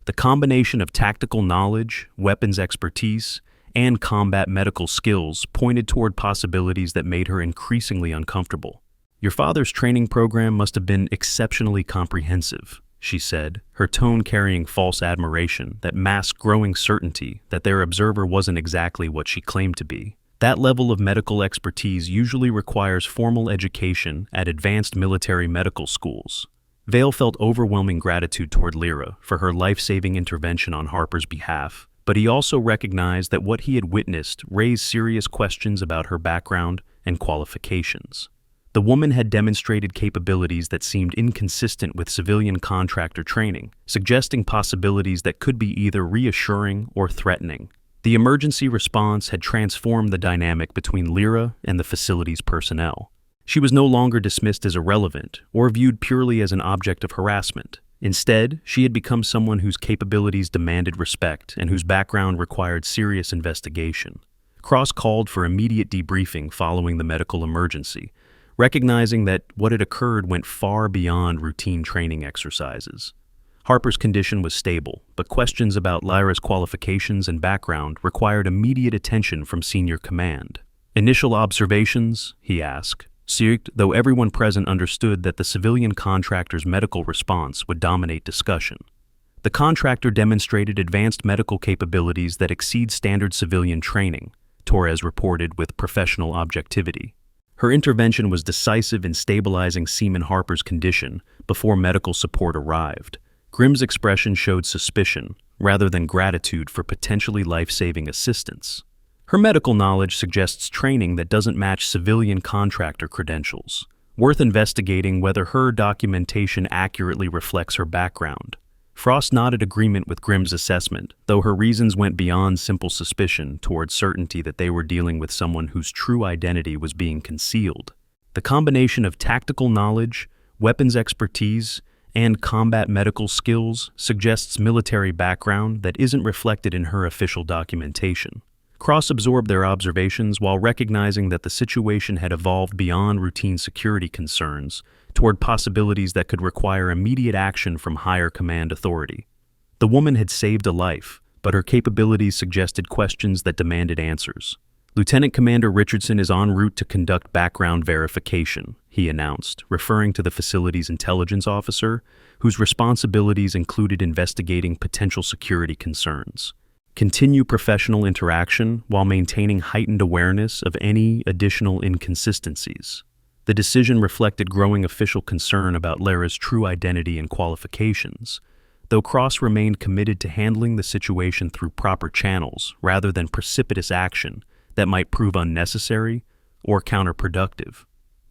Speaker 1: The combination of tactical knowledge, weapons expertise, and combat medical skills pointed toward possibilities that made her increasingly uncomfortable. "Your father's training program must have been exceptionally comprehensive," she said, her tone carrying false admiration that masked growing certainty that their observer wasn't exactly what she claimed to be. That level of medical expertise usually requires formal education at advanced military medical schools. Vale felt overwhelming gratitude toward Lyra for her life-saving intervention on Harper's behalf, but he also recognized that what he had witnessed raised serious questions about her background and qualifications. The woman had demonstrated capabilities that seemed inconsistent with civilian contractor training, suggesting possibilities that could be either reassuring or threatening. The emergency response had transformed the dynamic between Lyra and the facility's personnel. She was no longer dismissed as irrelevant or viewed purely as an object of harassment. Instead, she had become someone whose capabilities demanded respect and whose background required serious investigation. Cross called for immediate debriefing following the medical emergency, recognizing that what had occurred went far beyond routine training exercises. Harper's condition was stable, but questions about Lyra's qualifications and background required immediate attention from senior command. "Initial observations?" he asked, though everyone present understood that the civilian contractor's medical response would dominate discussion. The contractor demonstrated advanced medical capabilities that exceed standard civilian training, Torres reported with professional objectivity. Her intervention was decisive in stabilizing Seaman Harper's condition before medical support arrived. Grimm's expression showed suspicion, rather than gratitude for potentially life-saving assistance. "Her medical knowledge suggests training that doesn't match civilian contractor credentials. Worth investigating whether her documentation accurately reflects her background." Frost nodded agreement with Grimm's assessment, though her reasons went beyond simple suspicion toward certainty that they were dealing with someone whose true identity was being concealed. The combination of tactical knowledge, weapons expertise, and combat medical skills suggests military background that isn't reflected in her official documentation. Cross absorbed their observations while recognizing that the situation had evolved beyond routine security concerns toward possibilities that could require immediate action from higher command authority. The woman had saved a life, but her capabilities suggested questions that demanded answers. "Lieutenant Commander Richardson is en route to conduct background verification," he announced, referring to the facility's intelligence officer, whose responsibilities included investigating potential security concerns. "Continue professional interaction while maintaining heightened awareness of any additional inconsistencies." The decision reflected growing official concern about Lyra's true identity and qualifications, though Cross remained committed to handling the situation through proper channels rather than precipitous action that might prove unnecessary or counterproductive.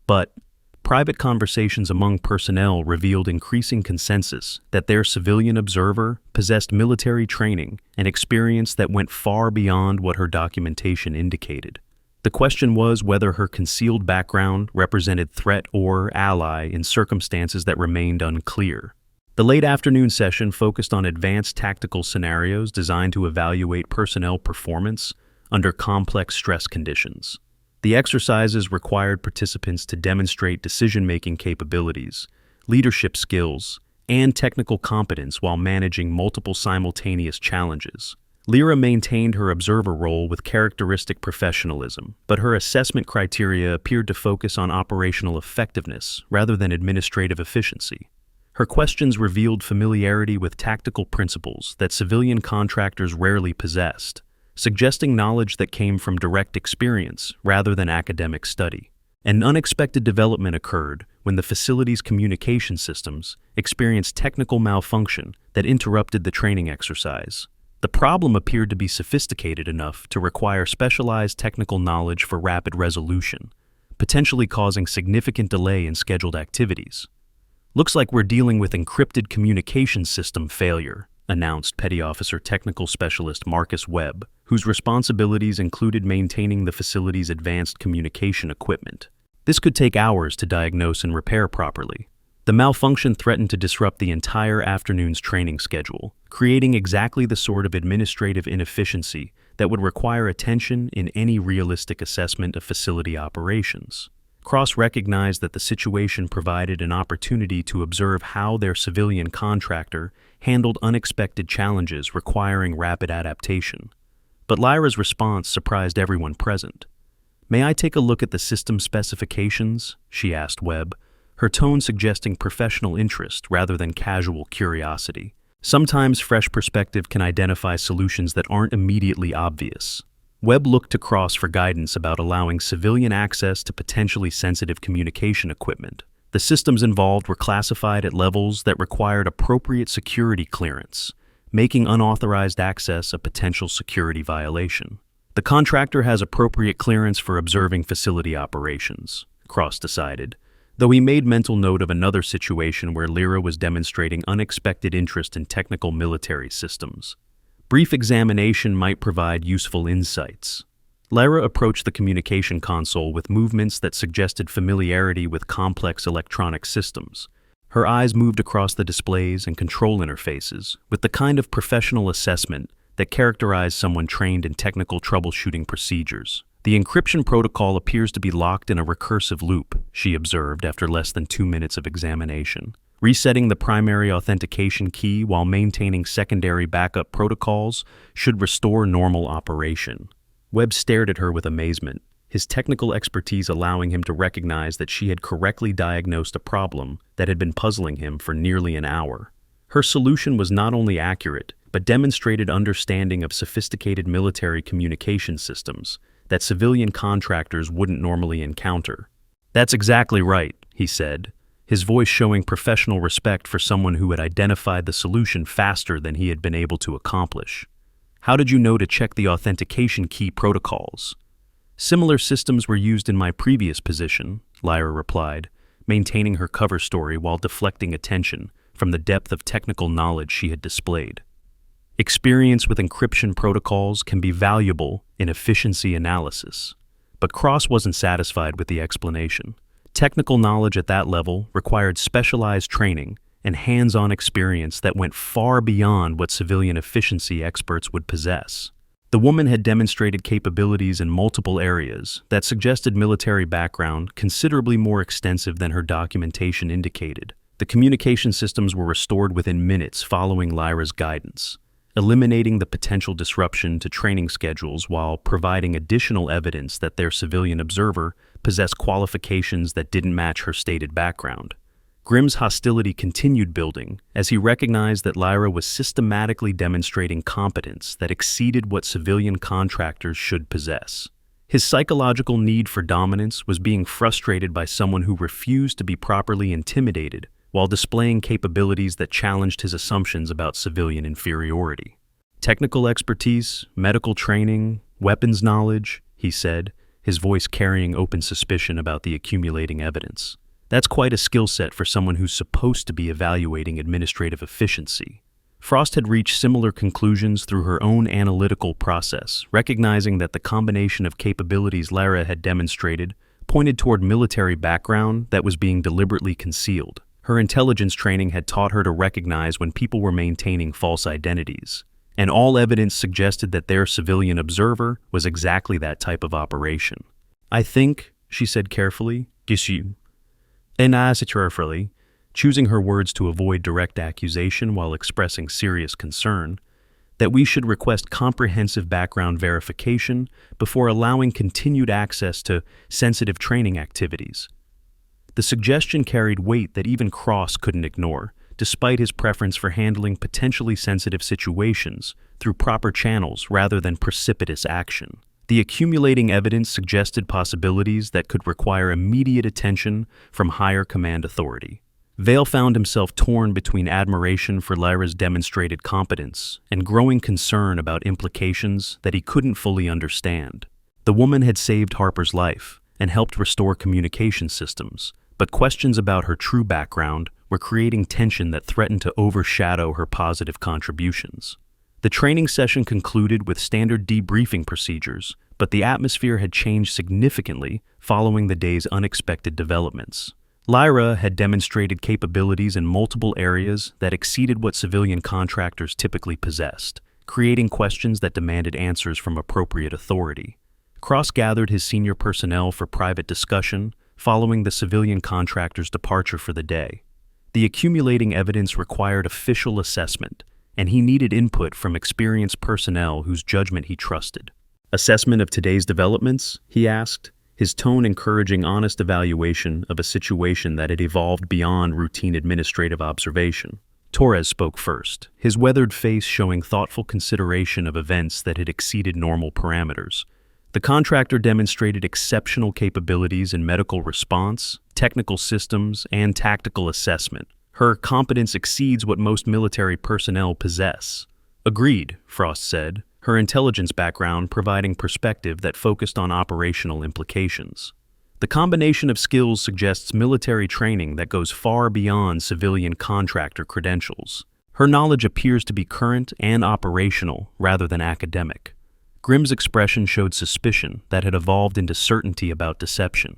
Speaker 1: But private conversations among personnel revealed increasing consensus that their civilian observer possessed military training and experience that went far beyond what her documentation indicated. The question was whether her concealed background represented threat or ally in circumstances that remained unclear. The late afternoon session focused on advanced tactical scenarios designed to evaluate personnel performance under complex stress conditions. The exercises required participants to demonstrate decision-making capabilities, leadership skills, and technical competence while managing multiple simultaneous challenges. Lyra maintained her observer role with characteristic professionalism, but her assessment criteria appeared to focus on operational effectiveness rather than administrative efficiency. Her questions revealed familiarity with tactical principles that civilian contractors rarely possessed, suggesting knowledge that came from direct experience rather than academic study. An unexpected development occurred when the facility's communication systems experienced technical malfunction that interrupted the training exercise. The problem appeared to be sophisticated enough to require specialized technical knowledge for rapid resolution, potentially causing significant delay in scheduled activities. "Looks like we're dealing with encrypted communication system failure," announced Petty Officer Technical Specialist Marcus Webb, whose responsibilities included maintaining the facility's advanced communication equipment. This could take hours to diagnose and repair properly. The malfunction threatened to disrupt the entire afternoon's training schedule, creating exactly the sort of administrative inefficiency that would require attention in any realistic assessment of facility operations. Cross recognized that the situation provided an opportunity to observe how their civilian contractor handled unexpected challenges requiring rapid adaptation. But Lyra's response surprised everyone present. "May I take a look at the system specifications?" she asked Webb, her tone suggesting professional interest rather than casual curiosity. Sometimes fresh perspective can identify solutions that aren't immediately obvious. Webb looked to Cross for guidance about allowing civilian access to potentially sensitive communication equipment. The systems involved were classified at levels that required appropriate security clearance, making unauthorized access a potential security violation. "The contractor has appropriate clearance for observing facility operations," Cross decided, though he made mental note of another situation where Lyra was demonstrating unexpected interest in technical military systems. Brief examination might provide useful insights. Lyra approached the communication console with movements that suggested familiarity with complex electronic systems. Her eyes moved across the displays and control interfaces with the kind of professional assessment that characterized someone trained in technical troubleshooting procedures. "The encryption protocol appears to be locked in a recursive loop," she observed after less than 2 minutes of examination. "Resetting the primary authentication key while maintaining secondary backup protocols should restore normal operation." Webb stared at her with amazement, his technical expertise allowing him to recognize that she had correctly diagnosed a problem that had been puzzling him for nearly an hour. Her solution was not only accurate, but demonstrated understanding of sophisticated military communication systems that civilian contractors wouldn't normally encounter. "That's exactly right," he said, his voice showing professional respect for someone who had identified the solution faster than he had been able to accomplish. "How did you know to check the authentication key protocols?" "Similar systems were used in my previous position," Lyra replied, maintaining her cover story while deflecting attention from the depth of technical knowledge she had displayed. Experience with encryption protocols can be valuable in efficiency analysis. But Cross wasn't satisfied with the explanation. Technical knowledge at that level required specialized training and hands-on experience that went far beyond what civilian efficiency experts would possess. The woman had demonstrated capabilities in multiple areas that suggested military background considerably more extensive than her documentation indicated. The communication systems were restored within minutes following Lyra's guidance, eliminating the potential disruption to training schedules while providing additional evidence that their civilian observer possessed qualifications that didn't match her stated background. Grimm's hostility continued building as he recognized that Lyra was systematically demonstrating competence that exceeded what civilian contractors should possess. His psychological need for dominance was being frustrated by someone who refused to be properly intimidated while displaying capabilities that challenged his assumptions about civilian inferiority. "Technical expertise, medical training, weapons knowledge," he said, his voice carrying open suspicion about the accumulating evidence. "That's quite a skill set for someone who's supposed to be evaluating administrative efficiency." Frost had reached similar conclusions through her own analytical process, recognizing that the combination of capabilities Lyra had demonstrated pointed toward military background that was being deliberately concealed. Her intelligence training had taught her to recognize when people were maintaining false identities, and all evidence suggested that their civilian observer was exactly that type of operation. "I think," she said carefully, choosing her words to avoid direct accusation while expressing serious concern, that we should request comprehensive background verification before allowing continued access to sensitive training activities. The suggestion carried weight that even Cross couldn't ignore, despite his preference for handling potentially sensitive situations through proper channels rather than precipitous action. The accumulating evidence suggested possibilities that could require immediate attention from higher command authority. Vale found himself torn between admiration for Lyra's demonstrated competence and growing concern about implications that he couldn't fully understand. The woman had saved Harper's life and helped restore communication systems, but questions about her true background were creating tension that threatened to overshadow her positive contributions. The training session concluded with standard debriefing procedures, but the atmosphere had changed significantly following the day's unexpected developments. Lyra had demonstrated capabilities in multiple areas that exceeded what civilian contractors typically possessed, creating questions that demanded answers from appropriate authority. Cross gathered his senior personnel for private discussion following the civilian contractor's departure for the day. The accumulating evidence required official assessment, and he needed input from experienced personnel whose judgment he trusted. "Assessment of today's developments?" he asked, his tone encouraging honest evaluation of a situation that had evolved beyond routine administrative observation. Torres spoke first, his weathered face showing thoughtful consideration of events that had exceeded normal parameters. The contractor demonstrated exceptional capabilities in medical response, technical systems, and tactical assessment. Her competence exceeds what most military personnel possess. "Agreed," Frost said, her intelligence background providing perspective that focused on operational implications. The combination of skills suggests military training that goes far beyond civilian contractor credentials. Her knowledge appears to be current and operational rather than academic. Grimm's expression showed suspicion that had evolved into certainty about deception.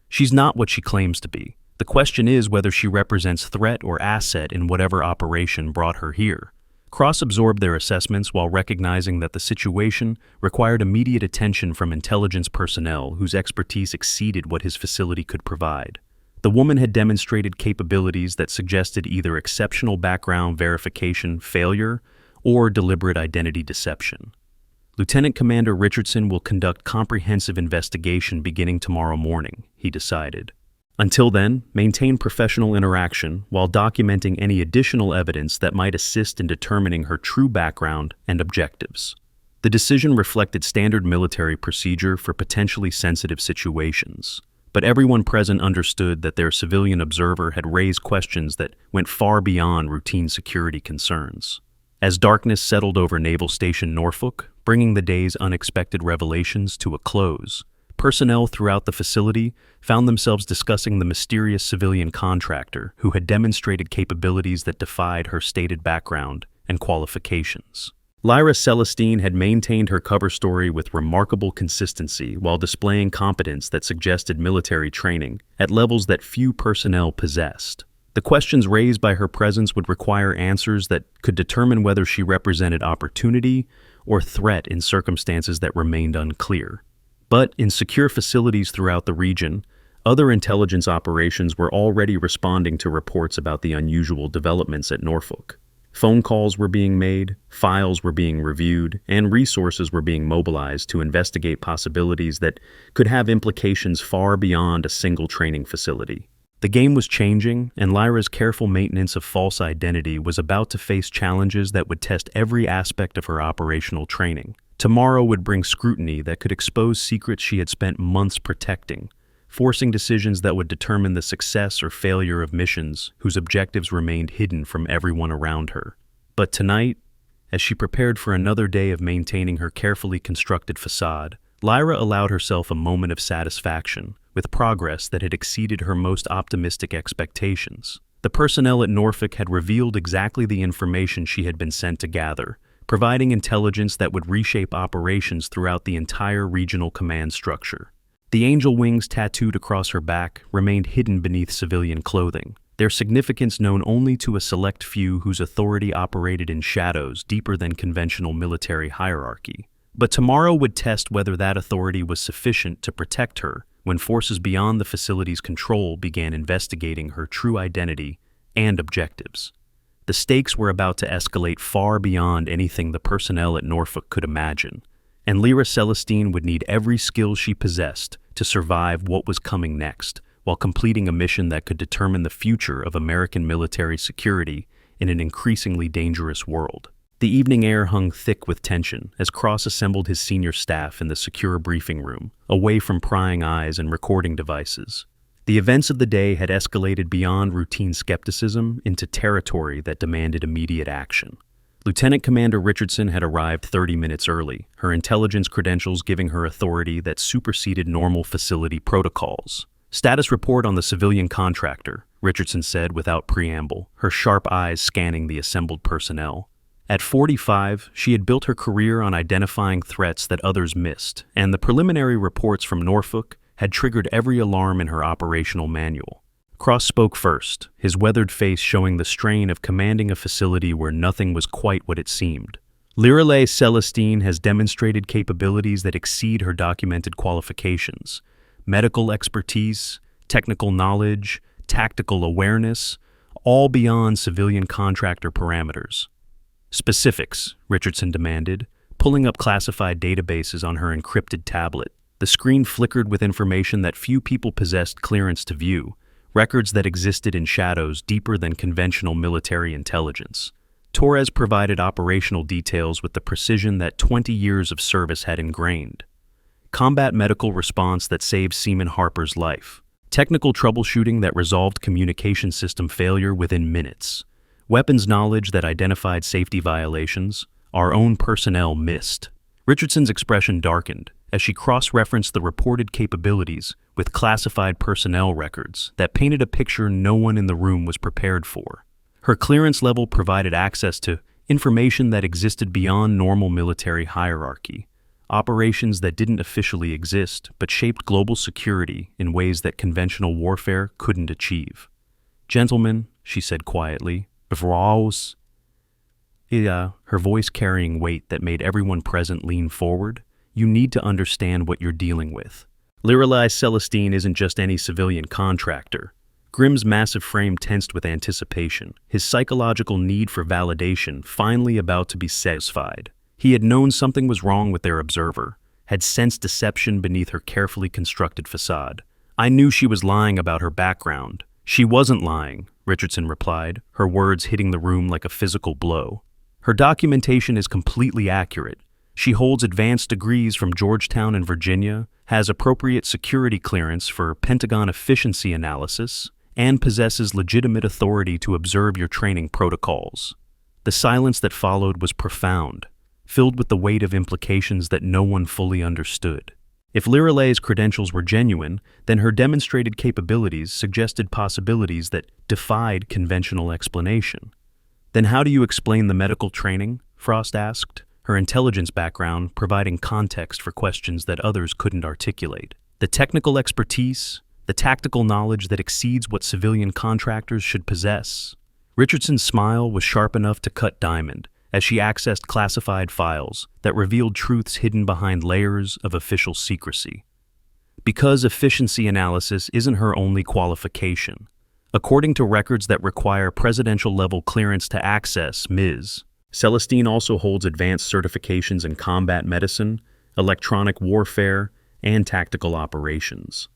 Speaker 1: "She's not what she claims to be. The question is whether she represents threat or asset in whatever operation brought her here." Cross absorbed their assessments while recognizing that the situation required immediate attention from intelligence personnel whose expertise exceeded what his facility could provide. The woman had demonstrated capabilities that suggested either exceptional background verification failure or deliberate identity deception. "Lieutenant Commander Richardson will conduct comprehensive investigation beginning tomorrow morning," he decided. Until then, maintain professional interaction while documenting any additional evidence that might assist in determining her true background and objectives. The decision reflected standard military procedure for potentially sensitive situations, but everyone present understood that their civilian observer had raised questions that went far beyond routine security concerns. As darkness settled over Naval Station Norfolk, bringing the day's unexpected revelations to a close, personnel throughout the facility found themselves discussing the mysterious civilian contractor who had demonstrated capabilities that defied her stated background and qualifications. Lyra Celestine had maintained her cover story with remarkable consistency while displaying competence that suggested military training at levels that few personnel possessed. The questions raised by her presence would require answers that could determine whether she represented opportunity or threat in circumstances that remained unclear. But in secure facilities throughout the region, other intelligence operations were already responding to reports about the unusual developments at Norfolk. Phone calls were being made, files were being reviewed, and resources were being mobilized to investigate possibilities that could have implications far beyond a single training facility. The game was changing, and Lyra's careful maintenance of false identity was about to face challenges that would test every aspect of her operational training. Tomorrow would bring scrutiny that could expose secrets she had spent months protecting, forcing decisions that would determine the success or failure of missions whose objectives remained hidden from everyone around her. But tonight, as she prepared for another day of maintaining her carefully constructed facade, Lyra allowed herself a moment of satisfaction with progress that had exceeded her most optimistic expectations. The personnel at Norfolk had revealed exactly the information she had been sent to gather, providing intelligence that would reshape operations throughout the entire regional command structure. The angel wings tattooed across her back remained hidden beneath civilian clothing, their significance known only to a select few whose authority operated in shadows deeper than conventional military hierarchy. But tomorrow would test whether that authority was sufficient to protect her when forces beyond the facility's control began investigating her true identity and objectives. The stakes were about to escalate far beyond anything the personnel at Norfolk could imagine, and Lyra Celestine would need every skill she possessed to survive what was coming next, while completing a mission that could determine the future of American military security in an increasingly dangerous world. The evening air hung thick with tension as Cross assembled his senior staff in the secure briefing room, away from prying eyes and recording devices. The events of the day had escalated beyond routine skepticism into territory that demanded immediate action. Lieutenant Commander Richardson had arrived 30 minutes early, her intelligence credentials giving her authority that superseded normal facility protocols. "Status report on the civilian contractor," Richardson said without preamble, her sharp eyes scanning the assembled personnel. At 45, she had built her career on identifying threats that others missed, and the preliminary reports from Norfolk had triggered every alarm in her operational manual. Cross spoke first, his weathered face showing the strain of commanding a facility where nothing was quite what it seemed. "Lyra Celestine has demonstrated capabilities that exceed her documented qualifications. Medical expertise, technical knowledge, tactical awareness, all beyond civilian contractor parameters." "Specifics," Richardson demanded, pulling up classified databases on her encrypted tablet. The screen flickered with information that few people possessed clearance to view, records that existed in shadows deeper than conventional military intelligence. Torres provided operational details with the precision that 20 years of service had ingrained. Combat medical response that saved Seaman Harper's life. Technical troubleshooting that resolved communication system failure within minutes. Weapons knowledge that identified safety violations our own personnel missed. Richardson's expression darkened as she cross-referenced the reported capabilities with classified personnel records that painted a picture no one in the room was prepared for. Her clearance level provided access to information that existed beyond normal military hierarchy, operations that didn't officially exist but shaped global security in ways that conventional warfare couldn't achieve. "Gentlemen," she said quietly, "Vros," her voice carrying weight that made everyone present lean forward, "you need to understand what you're dealing with. Lyra Celestine isn't just any civilian contractor." Grimm's massive frame tensed with anticipation, his psychological need for validation finally about to be satisfied. He had known something was wrong with their observer, had sensed deception beneath her carefully constructed facade. "I knew she was lying about her background." "She wasn't lying," Richardson replied, her words hitting the room like a physical blow. "Her documentation is completely accurate. She holds advanced degrees from Georgetown in Virginia, has appropriate security clearance for Pentagon efficiency analysis, and possesses legitimate authority to observe your training protocols." The silence that followed was profound, filled with the weight of implications that no one fully understood. If Lyra's credentials were genuine, then her demonstrated capabilities suggested possibilities that defied conventional explanation. "Then how do you explain the medical training?" Frost asked, her intelligence background providing context for questions that others couldn't articulate. "The technical expertise, the tactical knowledge that exceeds what civilian contractors should possess." Richardson's smile was sharp enough to cut diamond as she accessed classified files that revealed truths hidden behind layers of official secrecy. Because efficiency analysis isn't her only qualification. According to records that require presidential-level clearance to access, Ms. Celestine also holds advanced certifications in combat medicine, electronic warfare, and tactical operations.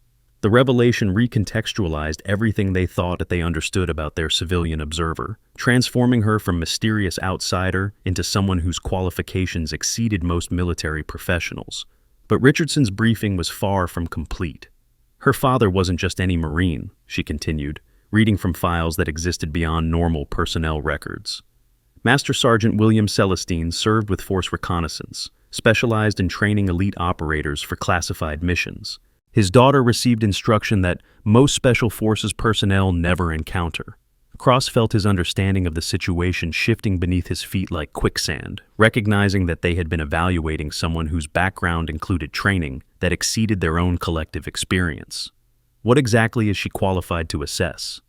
Speaker 1: The revelation recontextualized everything they thought that they understood about their civilian observer, transforming her from mysterious outsider into someone whose qualifications exceeded most military professionals. But Richardson's briefing was far from complete. Her father wasn't just any Marine, she continued, reading from files that existed beyond normal personnel records. Master Sergeant William Celestine served with Force Reconnaissance, specialized in training elite operators for classified missions. His daughter received instruction that most Special Forces personnel never encounter. Cross felt his understanding of the situation shifting beneath his feet like quicksand, recognizing that they had been evaluating someone whose background included training that exceeded their own collective experience. "What exactly is she qualified to assess?"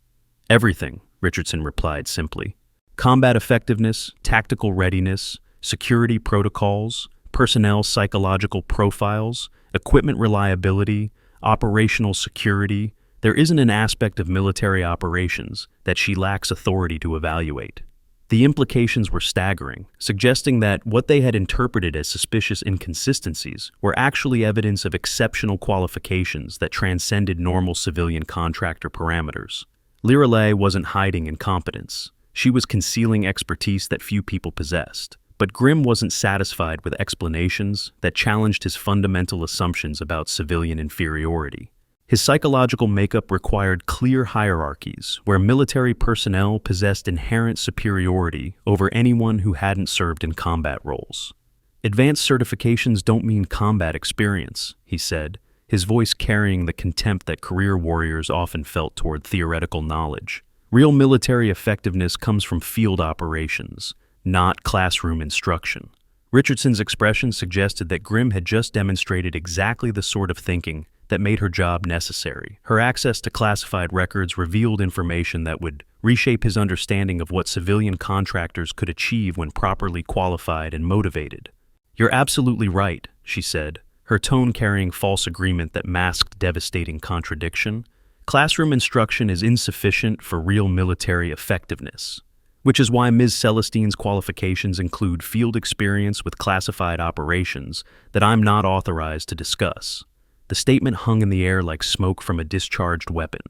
Speaker 1: "Everything," Richardson replied simply. "Combat effectiveness, tactical readiness, security protocols, personnel psychological profiles, equipment reliability, operational security. There isn't an aspect of military operations that she lacks authority to evaluate." The implications were staggering, suggesting that what they had interpreted as suspicious inconsistencies were actually evidence of exceptional qualifications that transcended normal civilian contractor parameters. Lirelei wasn't hiding incompetence. She was concealing expertise that few people possessed. But Grimm wasn't satisfied with explanations that challenged his fundamental assumptions about civilian inferiority. His psychological makeup required clear hierarchies, where military personnel possessed inherent superiority over anyone who hadn't served in combat roles. "Advanced certifications don't mean combat experience," he said, his voice carrying the contempt that career warriors often felt toward theoretical knowledge. "Real military effectiveness comes from field operations, not classroom instruction." Richardson's expression suggested that Grimm had just demonstrated exactly the sort of thinking that made her job necessary. Her access to classified records revealed information that would reshape his understanding of what civilian contractors could achieve when properly qualified and motivated. "You're absolutely right," she said, her tone carrying false agreement that masked devastating contradiction. "Classroom instruction is insufficient for real military effectiveness, which is why Ms. Celestine's qualifications include field experience with classified operations that I'm not authorized to discuss." The statement hung in the air like smoke from a discharged weapon,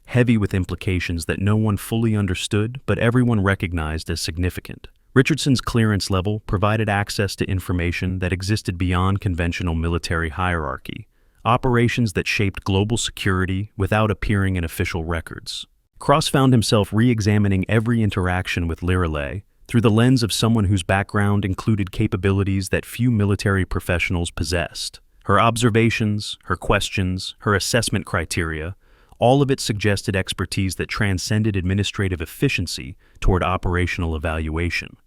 Speaker 1: heavy with implications that no one fully understood but everyone recognized as significant. Richardson's clearance level provided access to information that existed beyond conventional military hierarchy, operations that shaped global security without appearing in official records. Cross found himself re-examining every interaction with Lirelei through the lens of someone whose background included capabilities that few military professionals possessed. Her observations, her questions, her assessment criteria, all of it suggested expertise that transcended administrative efficiency toward operational evaluation.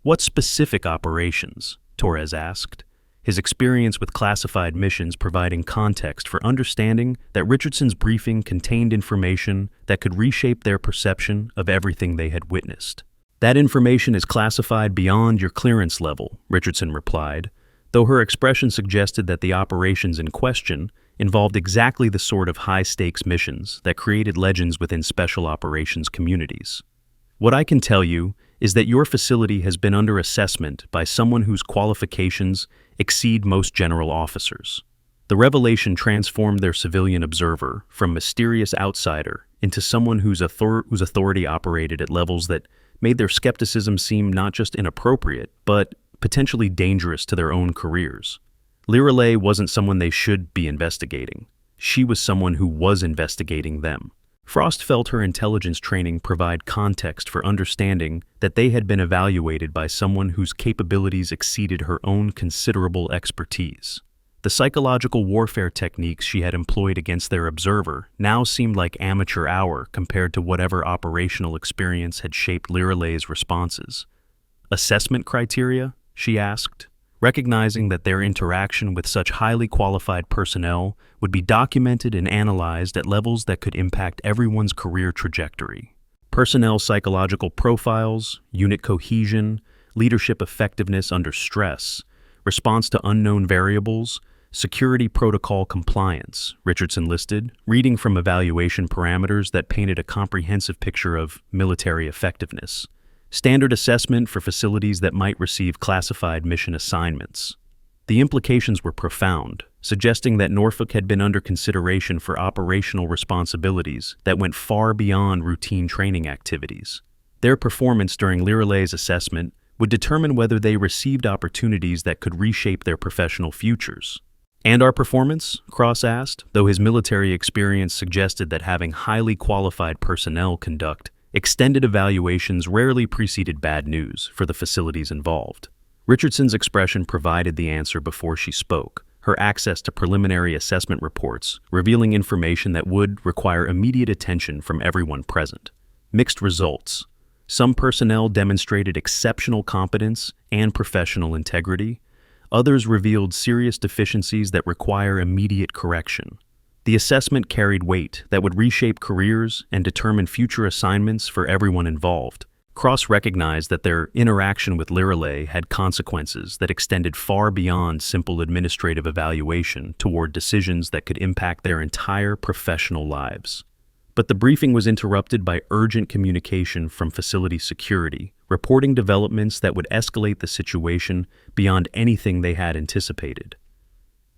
Speaker 1: "What specific operations?" Torres asked, his experience with classified missions providing context for understanding that Richardson's briefing contained information that could reshape their perception of everything they had witnessed. "That information is classified beyond your clearance level," Richardson replied, though her expression suggested that the operations in question involved exactly the sort of high-stakes missions that created legends within special operations communities. "What I can tell you is that your facility has been under assessment by someone whose qualifications exceed most general officers." The revelation transformed their civilian observer from mysterious outsider into someone whose authority operated at levels that made their skepticism seem not just inappropriate, but potentially dangerous to their own careers. Lirelei wasn't someone they should be investigating. She was someone who was investigating them. Frost felt her intelligence training provide context for understanding that they had been evaluated by someone whose capabilities exceeded her own considerable expertise. The psychological warfare techniques she had employed against their observer now seemed like amateur hour compared to whatever operational experience had shaped Lirelei's responses. "Assessment criteria?" she asked, recognizing that their interaction with such highly qualified personnel would be documented and analyzed at levels that could impact everyone's career trajectory. Personnel psychological profiles, unit cohesion, leadership effectiveness under stress, response to unknown variables, security protocol compliance, Richardson listed, reading from evaluation parameters that painted a comprehensive picture of military effectiveness. Standard assessment for facilities that might receive classified mission assignments. The implications were profound, suggesting that Norfolk had been under consideration for operational responsibilities that went far beyond routine training activities. Their performance during Lirelei's assessment would determine whether they received opportunities that could reshape their professional futures. "And our performance?" Cross asked, though his military experience suggested that having highly qualified personnel conduct extended evaluations rarely preceded bad news for the facilities involved. Richardson's expression provided the answer before she spoke, her access to preliminary assessment reports revealing information that would require immediate attention from everyone present. Mixed results. Some personnel demonstrated exceptional competence and professional integrity. Others revealed serious deficiencies that require immediate correction. The assessment carried weight that would reshape careers and determine future assignments for everyone involved. Cross recognized that their interaction with Lirelei had consequences that extended far beyond simple administrative evaluation toward decisions that could impact their entire professional lives. But the briefing was interrupted by urgent communication from facility security, reporting developments that would escalate the situation beyond anything they had anticipated.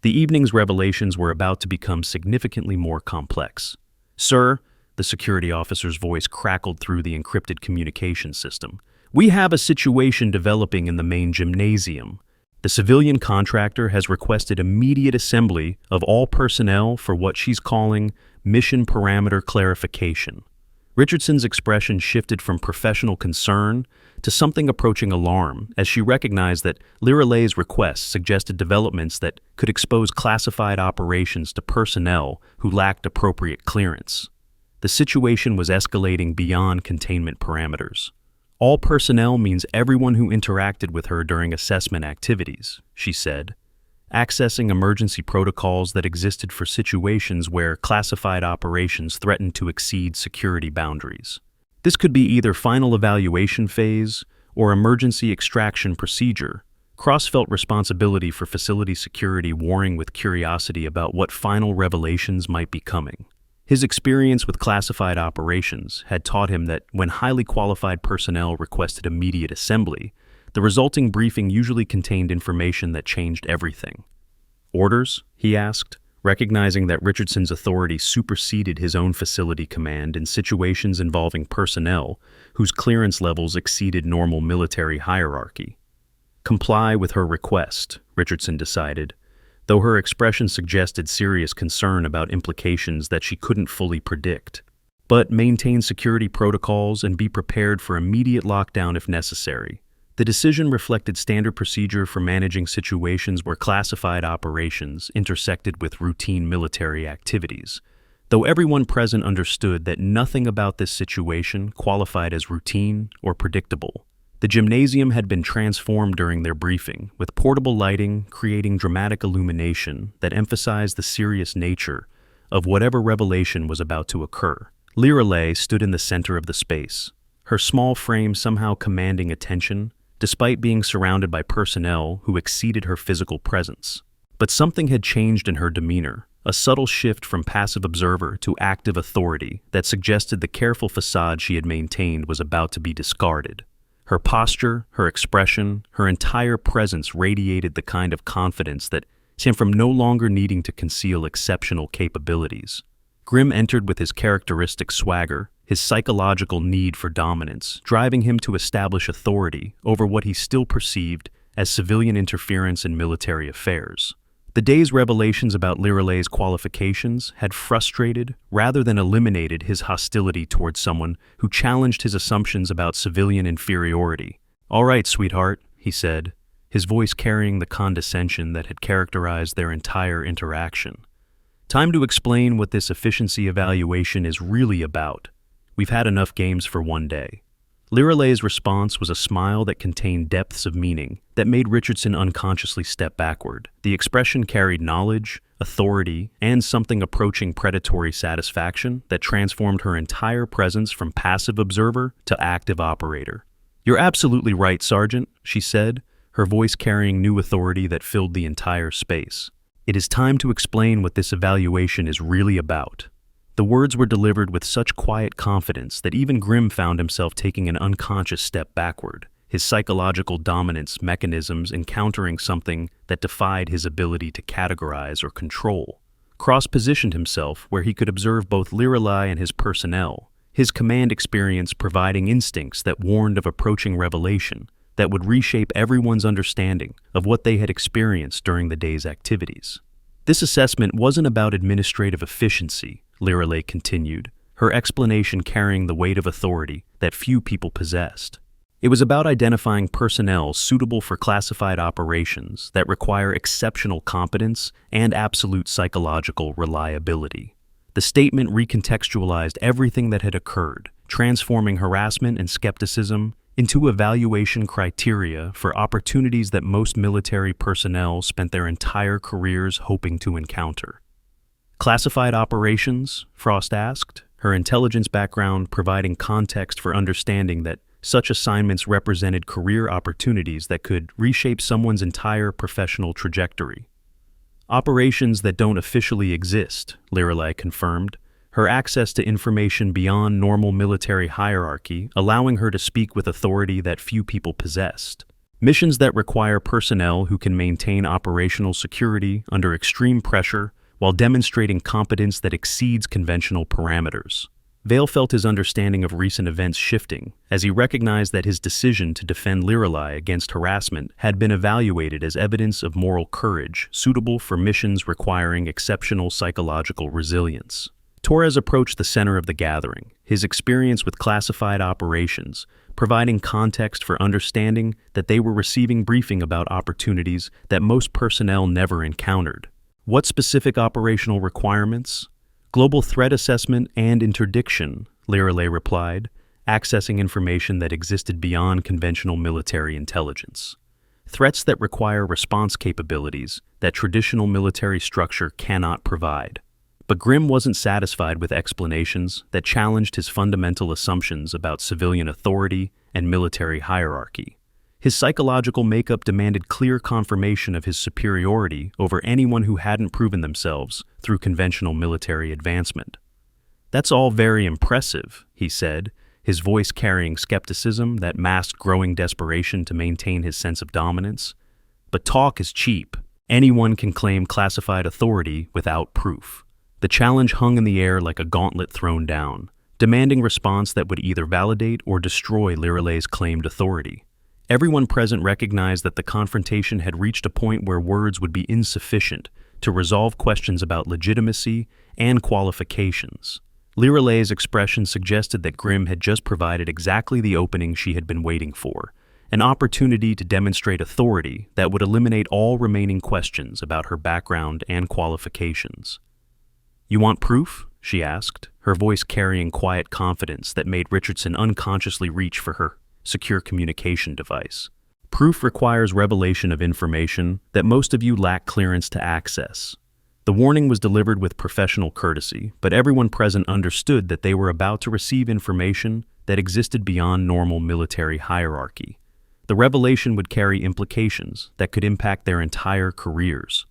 Speaker 1: The evening's revelations were about to become significantly more complex. "Sir," the security officer's voice crackled through the encrypted communication system, "we have a situation developing in the main gymnasium. The civilian contractor has requested immediate assembly of all personnel for what she's calling mission parameter clarification." Richardson's expression shifted from professional concern to something approaching alarm as she recognized that Liralay's request suggested developments that could expose classified operations to personnel who lacked appropriate clearance. The situation was escalating beyond containment parameters. "All personnel means everyone who interacted with her during assessment activities," she said, accessing emergency protocols that existed for situations where classified operations threatened to exceed security boundaries. This could be either final evaluation phase or emergency extraction procedure. Cross felt responsibility for facility security, warring with curiosity about what final revelations might be coming. His experience with classified operations had taught him that when highly qualified personnel requested immediate assembly, the resulting briefing usually contained information that changed everything. "Orders?" he asked, recognizing that Richardson's authority superseded his own facility command in situations involving personnel whose clearance levels exceeded normal military hierarchy. "Comply with her request," Richardson decided, though her expression suggested serious concern about implications that she couldn't fully predict. "But maintain security protocols and be prepared for immediate lockdown if necessary." The decision reflected standard procedure for managing situations where classified operations intersected with routine military activities, though everyone present understood that nothing about this situation qualified as routine or predictable. The gymnasium had been transformed during their briefing, with portable lighting creating dramatic illumination that emphasized the serious nature of whatever revelation was about to occur. Liralay stood in the center of the space, her small frame somehow commanding attention, despite being surrounded by personnel who exceeded her physical presence. But something had changed in her demeanor, a subtle shift from passive observer to active authority that suggested the careful facade she had maintained was about to be discarded. Her posture, her expression, her entire presence radiated the kind of confidence that came from no longer needing to conceal exceptional capabilities. Grimm entered with his characteristic swagger, his psychological need for dominance, driving him to establish authority over what he still perceived as civilian interference in military affairs. The day's revelations about Liralay's qualifications had frustrated rather than eliminated his hostility towards someone who challenged his assumptions about civilian inferiority. "All right, sweetheart," he said, his voice carrying the condescension that had characterized their entire interaction. "Time to explain what this efficiency evaluation is really about. We've had enough games for one day." Liralay's response was a smile that contained depths of meaning that made Richardson unconsciously step backward. The expression carried knowledge, authority, and something approaching predatory satisfaction that transformed her entire presence from passive observer to active operator. "You're absolutely right, Sergeant," she said, her voice carrying new authority that filled the entire space. "It is time to explain what this evaluation is really about." The words were delivered with such quiet confidence that even Grimm found himself taking an unconscious step backward, his psychological dominance mechanisms encountering something that defied his ability to categorize or control. Cross positioned himself where he could observe both Liralay and his personnel, his command experience providing instincts that warned of approaching revelation that would reshape everyone's understanding of what they had experienced during the day's activities. This assessment wasn't about administrative efficiency, Liralay continued, her explanation carrying the weight of authority that few people possessed. It was about identifying personnel suitable for classified operations that require exceptional competence and absolute psychological reliability. The statement recontextualized everything that had occurred, transforming harassment and skepticism into evaluation criteria for opportunities that most military personnel spent their entire careers hoping to encounter. "Classified operations?" Frost asked, her intelligence background providing context for understanding that such assignments represented career opportunities that could reshape someone's entire professional trajectory. "Operations that don't officially exist," Liralay confirmed, her access to information beyond normal military hierarchy, allowing her to speak with authority that few people possessed. Missions that require personnel who can maintain operational security under extreme pressure while demonstrating competence that exceeds conventional parameters. Vale felt his understanding of recent events shifting as he recognized that his decision to defend Lirelai against harassment had been evaluated as evidence of moral courage suitable for missions requiring exceptional psychological resilience. Torres approached the center of the gathering, his experience with classified operations providing context for understanding that they were receiving briefing about opportunities that most personnel never encountered. What specific operational requirements? Global threat assessment and interdiction, Lirelai replied, accessing information that existed beyond conventional military intelligence. Threats that require response capabilities that traditional military structure cannot provide. But Grimm wasn't satisfied with explanations that challenged his fundamental assumptions about civilian authority and military hierarchy. His psychological makeup demanded clear confirmation of his superiority over anyone who hadn't proven themselves through conventional military advancement. "That's all very impressive," he said, his voice carrying skepticism that masked growing desperation to maintain his sense of dominance. "But talk is cheap. Anyone can claim classified authority without proof." The challenge hung in the air like a gauntlet thrown down, demanding response that would either validate or destroy Lirelai's claimed authority. Everyone present recognized that the confrontation had reached a point where words would be insufficient to resolve questions about legitimacy and qualifications. Lirelai's expression suggested that Grimm had just provided exactly the opening she had been waiting for, an opportunity to demonstrate authority that would eliminate all remaining questions about her background and qualifications. "You want proof?" she asked, her voice carrying quiet confidence that made Richardson unconsciously reach for her secure communication device. "Proof requires revelation of information that most of you lack clearance to access." The warning was delivered with professional courtesy, but everyone present understood that they were about to receive information that existed beyond normal military hierarchy. The revelation would carry implications that could impact their entire careers.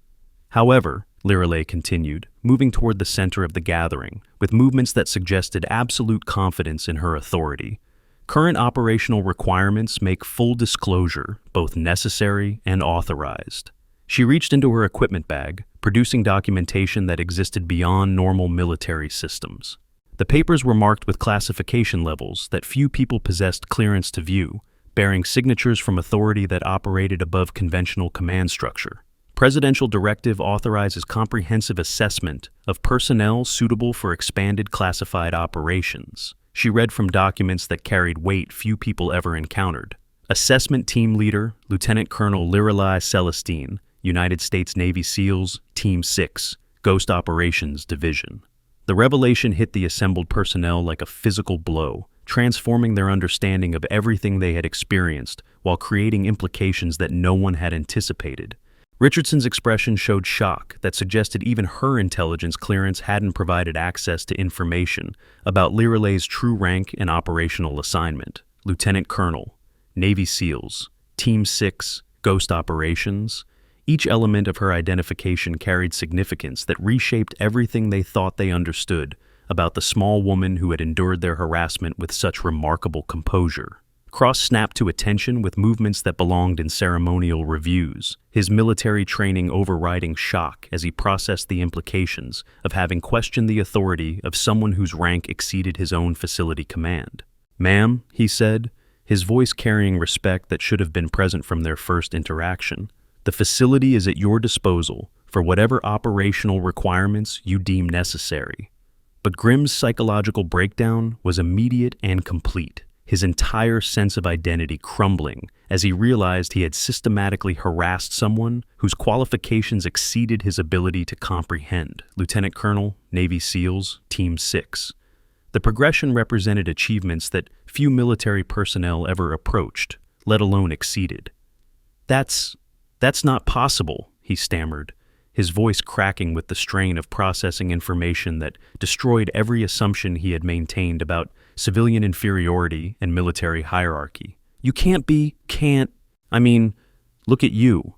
Speaker 1: However, Lirelai continued, moving toward the center of the gathering, with movements that suggested absolute confidence in her authority. Current operational requirements make full disclosure both necessary and authorized. She reached into her equipment bag, producing documentation that existed beyond normal military systems. The papers were marked with classification levels that few people possessed clearance to view, bearing signatures from authority that operated above conventional command structure. Presidential directive authorizes comprehensive assessment of personnel suitable for expanded classified operations. She read from documents that carried weight few people ever encountered. Assessment Team Leader, Lieutenant Colonel Lirelai Celestine, United States Navy SEALs, Team 6, Ghost Operations Division. The revelation hit the assembled personnel like a physical blow, transforming their understanding of everything they had experienced while creating implications that no one had anticipated. Richardson's expression showed shock that suggested even her intelligence clearance hadn't provided access to information about Lirelai's true rank and operational assignment. Lieutenant Colonel, Navy SEALs, Team 6, Ghost Operations. Each element of her identification carried significance that reshaped everything they thought they understood about the small woman who had endured their harassment with such remarkable composure. Cross snapped to attention with movements that belonged in ceremonial reviews, his military training overriding shock as he processed the implications of having questioned the authority of someone whose rank exceeded his own facility command. "Ma'am," he said, his voice carrying respect that should have been present from their first interaction, "the facility is at your disposal for whatever operational requirements you deem necessary." But Grimm's psychological breakdown was immediate and complete, his entire sense of identity crumbling as he realized he had systematically harassed someone whose qualifications exceeded his ability to comprehend. Lieutenant Colonel, Navy SEALs, Team 6. The progression represented achievements that few military personnel ever approached, let alone exceeded. That's not possible," he stammered, his voice cracking with the strain of processing information that destroyed every assumption he had maintained about civilian inferiority and military hierarchy. "You can't. I mean, look at you."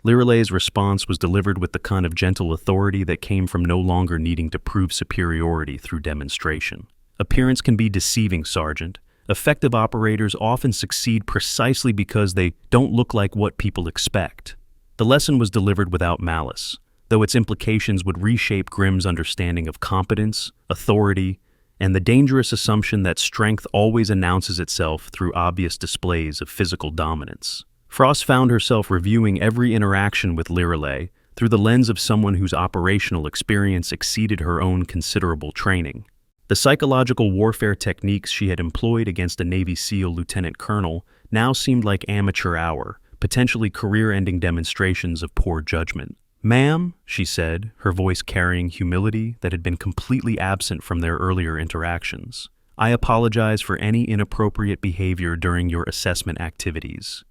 Speaker 1: Liralay's response was delivered with the kind of gentle authority that came from no longer needing to prove superiority through demonstration. Appearance can be deceiving, Sergeant. Effective operators often succeed precisely because they don't look like what people expect. The lesson was delivered without malice, though its implications would reshape Grimm's understanding of competence, authority, and the dangerous assumption that strength always announces itself through obvious displays of physical dominance. Frost found herself reviewing every interaction with Liralay through the lens of someone whose operational experience exceeded her own considerable training. The psychological warfare techniques she had employed against a Navy SEAL lieutenant colonel now seemed like amateur hour, potentially career-ending demonstrations of poor judgment. "Ma'am," she said, her voice carrying humility that had been completely absent from their earlier interactions, "I apologize for any inappropriate behavior during your assessment activities."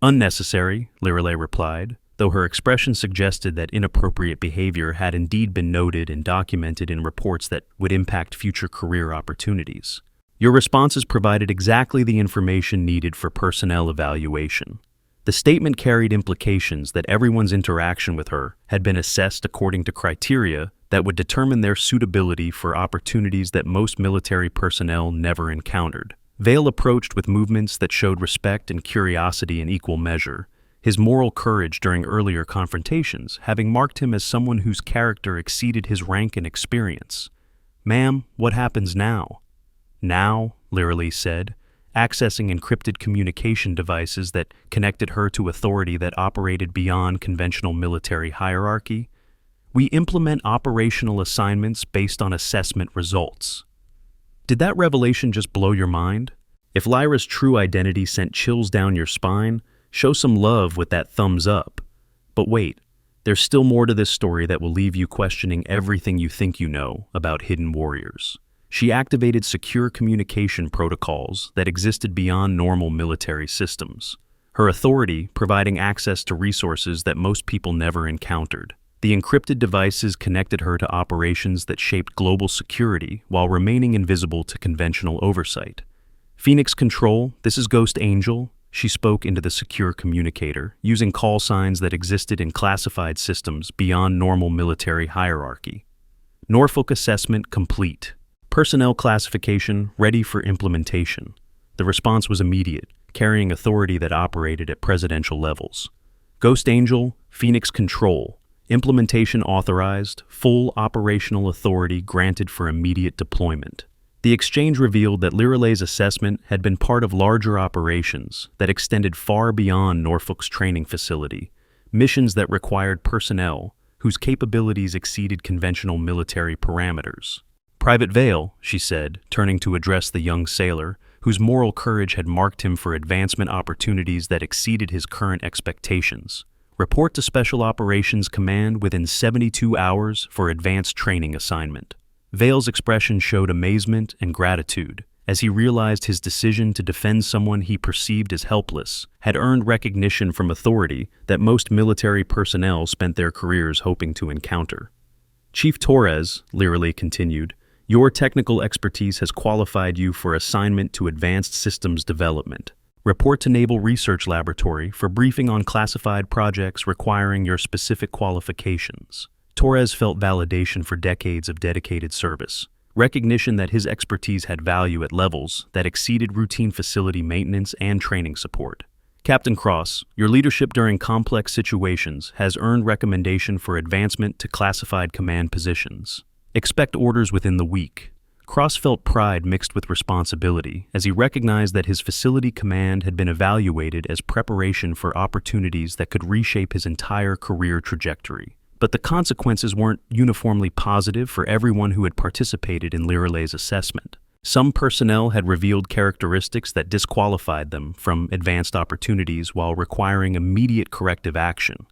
Speaker 1: "Unnecessary," Liralay replied, though her expression suggested that inappropriate behavior had indeed been noted and documented in reports that would impact future career opportunities. "Your responses provided exactly the information needed for personnel evaluation." The statement carried implications that everyone's interaction with her had been assessed according to criteria that would determine their suitability for opportunities that most military personnel never encountered. Vale approached with movements that showed respect and curiosity in equal measure, his moral courage during earlier confrontations having marked him as someone whose character exceeded his rank and experience. "Ma'am, what happens now?" "Now," Liralay said, accessing encrypted communication devices that connected her to authority that operated beyond conventional military hierarchy, "we implement operational assignments based on assessment results." Did that revelation just blow your mind? If Lyra's true identity sent chills down your spine, show some love with that thumbs up. But wait, there's still more to this story that will leave you questioning everything you think you know about hidden warriors. She activated secure communication protocols that existed beyond normal military systems, her authority providing access to resources that most people never encountered. The encrypted devices connected her to operations that shaped global security while remaining invisible to conventional oversight. "Phoenix Control, this is Ghost Angel," she spoke into the secure communicator, using call signs that existed in classified systems beyond normal military hierarchy. "Norfolk assessment complete. Personnel classification ready for implementation." The response was immediate, carrying authority that operated at presidential levels. "Ghost Angel, Phoenix Control. Implementation authorized, full operational authority granted for immediate deployment." The exchange revealed that Liralay's assessment had been part of larger operations that extended far beyond Norfolk's training facility, missions that required personnel whose capabilities exceeded conventional military parameters. "Private Vale," she said, turning to address the young sailor, whose moral courage had marked him for advancement opportunities that exceeded his current expectations. "Report to Special Operations Command within 72 hours for advanced training assignment." Vale's expression showed amazement and gratitude, as he realized his decision to defend someone he perceived as helpless had earned recognition from authority that most military personnel spent their careers hoping to encounter. "Chief Torres," Liralay continued, "your technical expertise has qualified you for assignment to Advanced Systems Development. Report to Naval Research Laboratory for briefing on classified projects requiring your specific qualifications." Torres felt validation for decades of dedicated service, recognition that his expertise had value at levels that exceeded routine facility maintenance and training support. "Captain Cross, your leadership during complex situations has earned recommendation for advancement to classified command positions. Expect orders within the week." Cross felt pride mixed with responsibility as he recognized that his facility command had been evaluated as preparation for opportunities that could reshape his entire career trajectory. But the consequences weren't uniformly positive for everyone who had participated in Liralay's assessment. Some personnel had revealed characteristics that disqualified them from advanced opportunities while requiring immediate corrective action.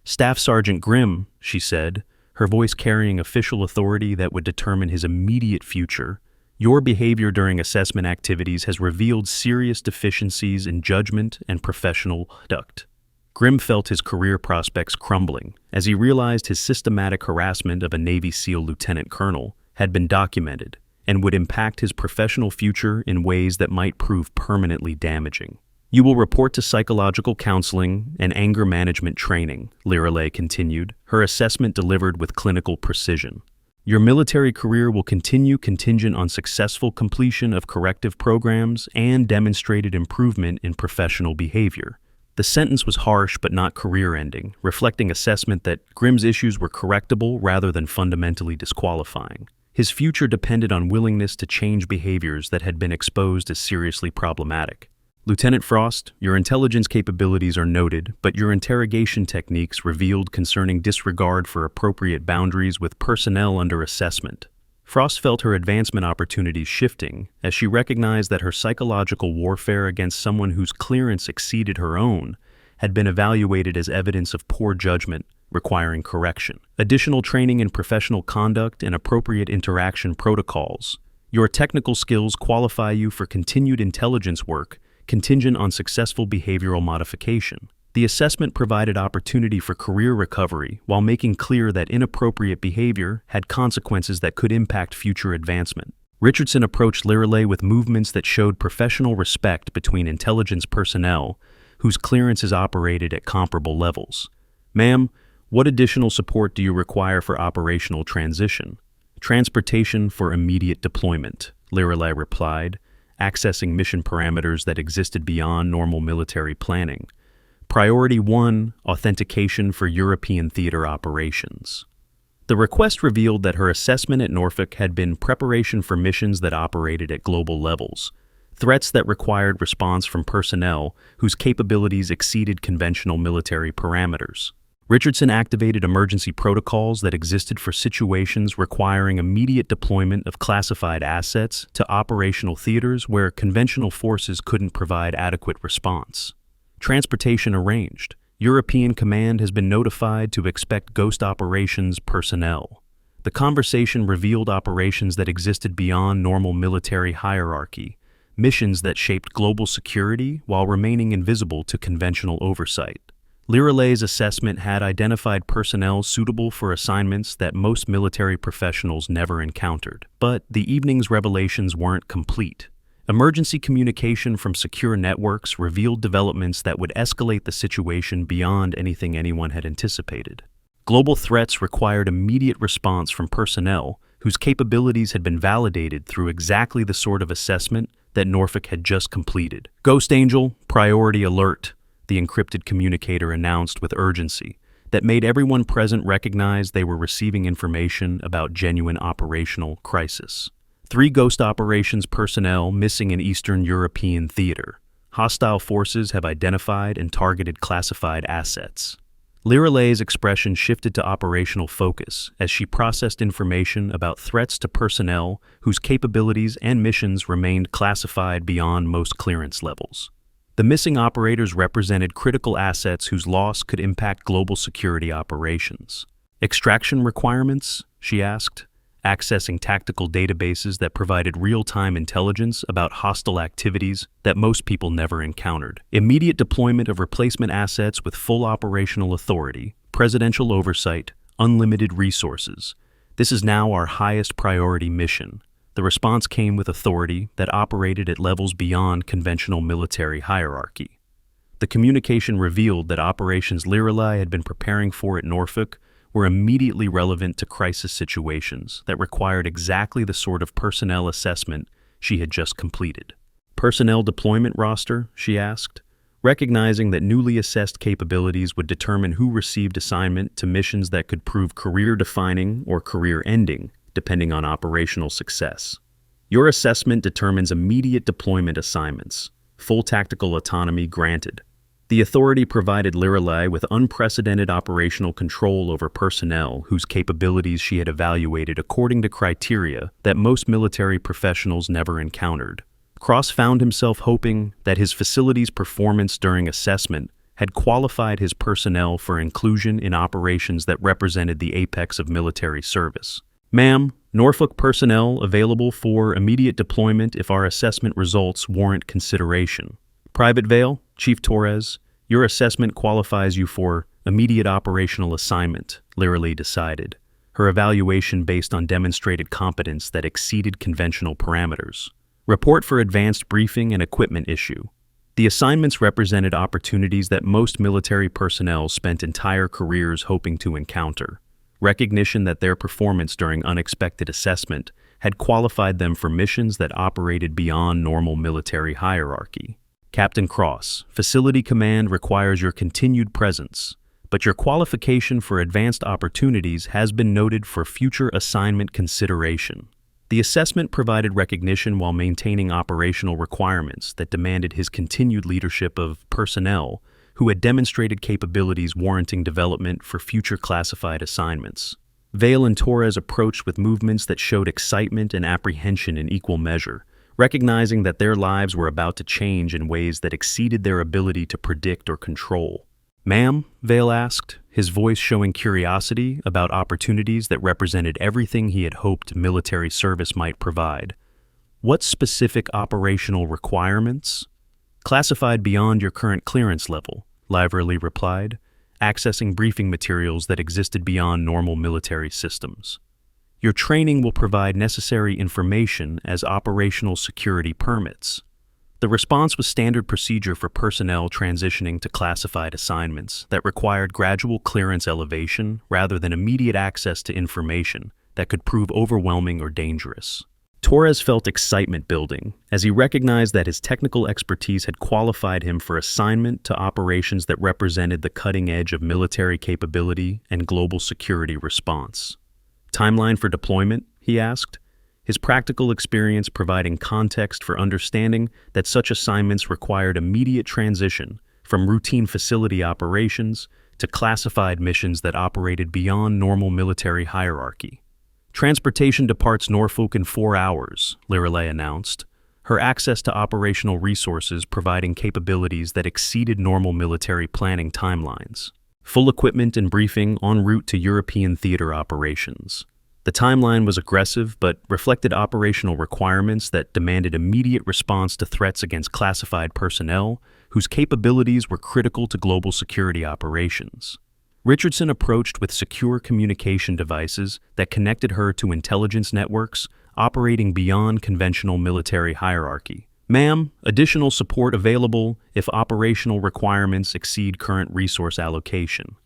Speaker 1: "Staff Sergeant Grimm," she said, her voice carrying official authority that would determine his immediate future, "your behavior during assessment activities has revealed serious deficiencies in judgment and professional conduct." Grimm felt his career prospects crumbling as he realized his systematic harassment of a Navy SEAL lieutenant colonel had been documented and would impact his professional future in ways that might prove permanently damaging. You will report to psychological counseling and anger management training, Lirelay continued, her assessment delivered with clinical precision. Your military career will continue contingent on successful completion of corrective programs and demonstrated improvement in professional behavior. The sentence was harsh but not career-ending, reflecting assessment that Grimm's issues were correctable rather than fundamentally disqualifying. His future depended on willingness to change behaviors that had been exposed as seriously problematic. Lieutenant Frost, your intelligence capabilities are noted, but your interrogation techniques revealed concerning disregard for appropriate boundaries with personnel under assessment. Frost felt her advancement opportunities shifting as she recognized that her psychological warfare against someone whose clearance exceeded her own had been evaluated as evidence of poor judgment, requiring correction. Additional training in professional conduct and appropriate interaction protocols. Your technical skills qualify you for continued intelligence work contingent on successful behavioral modification. The assessment provided opportunity for career recovery while making clear that inappropriate behavior had consequences that could impact future advancement. Richardson approached Lirelay with movements that showed professional respect between intelligence personnel whose clearances operated at comparable levels. Ma'am, what additional support do you require for operational transition? Transportation for immediate deployment, Lirelay replied, accessing mission parameters that existed beyond normal military planning. Priority 1, authentication for European theater operations. The request revealed that her assessment at Norfolk had been preparation for missions that operated at global levels, threats that required response from personnel whose capabilities exceeded conventional military parameters. Richardson activated emergency protocols that existed for situations requiring immediate deployment of classified assets to operational theaters where conventional forces couldn't provide adequate response. Transportation arranged. European Command has been notified to expect Ghost Operations personnel. The conversation revealed operations that existed beyond normal military hierarchy, missions that shaped global security while remaining invisible to conventional oversight. Lirelay's assessment had identified personnel suitable for assignments that most military professionals never encountered. But the evening's revelations weren't complete. Emergency communication from secure networks revealed developments that would escalate the situation beyond anything anyone had anticipated. Global threats required immediate response from personnel whose capabilities had been validated through exactly the sort of assessment that Norfolk had just completed. Ghost Angel, priority alert, the encrypted communicator announced with urgency that made everyone present recognize they were receiving information about genuine operational crisis. 3 Ghost Operations personnel missing in Eastern European theater. Hostile forces have identified and targeted classified assets. Lirelay's expression shifted to operational focus as she processed information about threats to personnel whose capabilities and missions remained classified beyond most clearance levels. The missing operators represented critical assets whose loss could impact global security operations. Extraction requirements? She asked, accessing tactical databases that provided real-time intelligence about hostile activities that most people never encountered. Immediate deployment of replacement assets with full operational authority, presidential oversight, unlimited resources. This is now our highest priority mission. The response came with authority that operated at levels beyond conventional military hierarchy. The communication revealed that operations Lirelay had been preparing for at Norfolk were immediately relevant to crisis situations that required exactly the sort of personnel assessment she had just completed. Personnel deployment roster, she asked, recognizing that newly assessed capabilities would determine who received assignment to missions that could prove career-defining or career-ending, depending on operational success. Your assessment determines immediate deployment assignments, full tactical autonomy granted. The authority provided Lirelay with unprecedented operational control over personnel whose capabilities she had evaluated according to criteria that most military professionals never encountered. Cross found himself hoping that his facility's performance during assessment had qualified his personnel for inclusion in operations that represented the apex of military service. Ma'am, Norfolk personnel available for immediate deployment if our assessment results warrant consideration. Private Vale, Chief Torres, your assessment qualifies you for immediate operational assignment, Lirelay decided, her evaluation based on demonstrated competence that exceeded conventional parameters. Report for advanced briefing and equipment issue. The assignments represented opportunities that most military personnel spent entire careers hoping to encounter. Recognition that their performance during unexpected assessment had qualified them for missions that operated beyond normal military hierarchy. Captain Cross, Facility Command requires your continued presence, but your qualification for advanced opportunities has been noted for future assignment consideration. The assessment provided recognition while maintaining operational requirements that demanded his continued leadership of personnel who had demonstrated capabilities warranting development for future classified assignments. Vale and Torres approached with movements that showed excitement and apprehension in equal measure, recognizing that their lives were about to change in ways that exceeded their ability to predict or control. "Ma'am?" Vale asked, his voice showing curiosity about opportunities that represented everything he had hoped military service might provide. "What specific operational requirements?" "Classified beyond your current clearance level," Liverly replied, accessing briefing materials that existed beyond normal military systems. "Your training will provide necessary information as operational security permits." The response was standard procedure for personnel transitioning to classified assignments that required gradual clearance elevation rather than immediate access to information that could prove overwhelming or dangerous. Torres felt excitement building as he recognized that his technical expertise had qualified him for assignment to operations that represented the cutting edge of military capability and global security response. "Timeline for deployment?" he asked, his practical experience providing context for understanding that such assignments required immediate transition from routine facility operations to classified missions that operated beyond normal military hierarchy. "Transportation departs Norfolk in 4 hours, Lirelay announced, her access to operational resources providing capabilities that exceeded normal military planning timelines. Full equipment and briefing en route to European theater operations." The timeline was aggressive but reflected operational requirements that demanded immediate response to threats against classified personnel whose capabilities were critical to global security operations. Richardson approached with secure communication devices that connected her to intelligence networks operating beyond conventional military hierarchy. "Ma'am, additional support available if operational requirements exceed current resource allocation."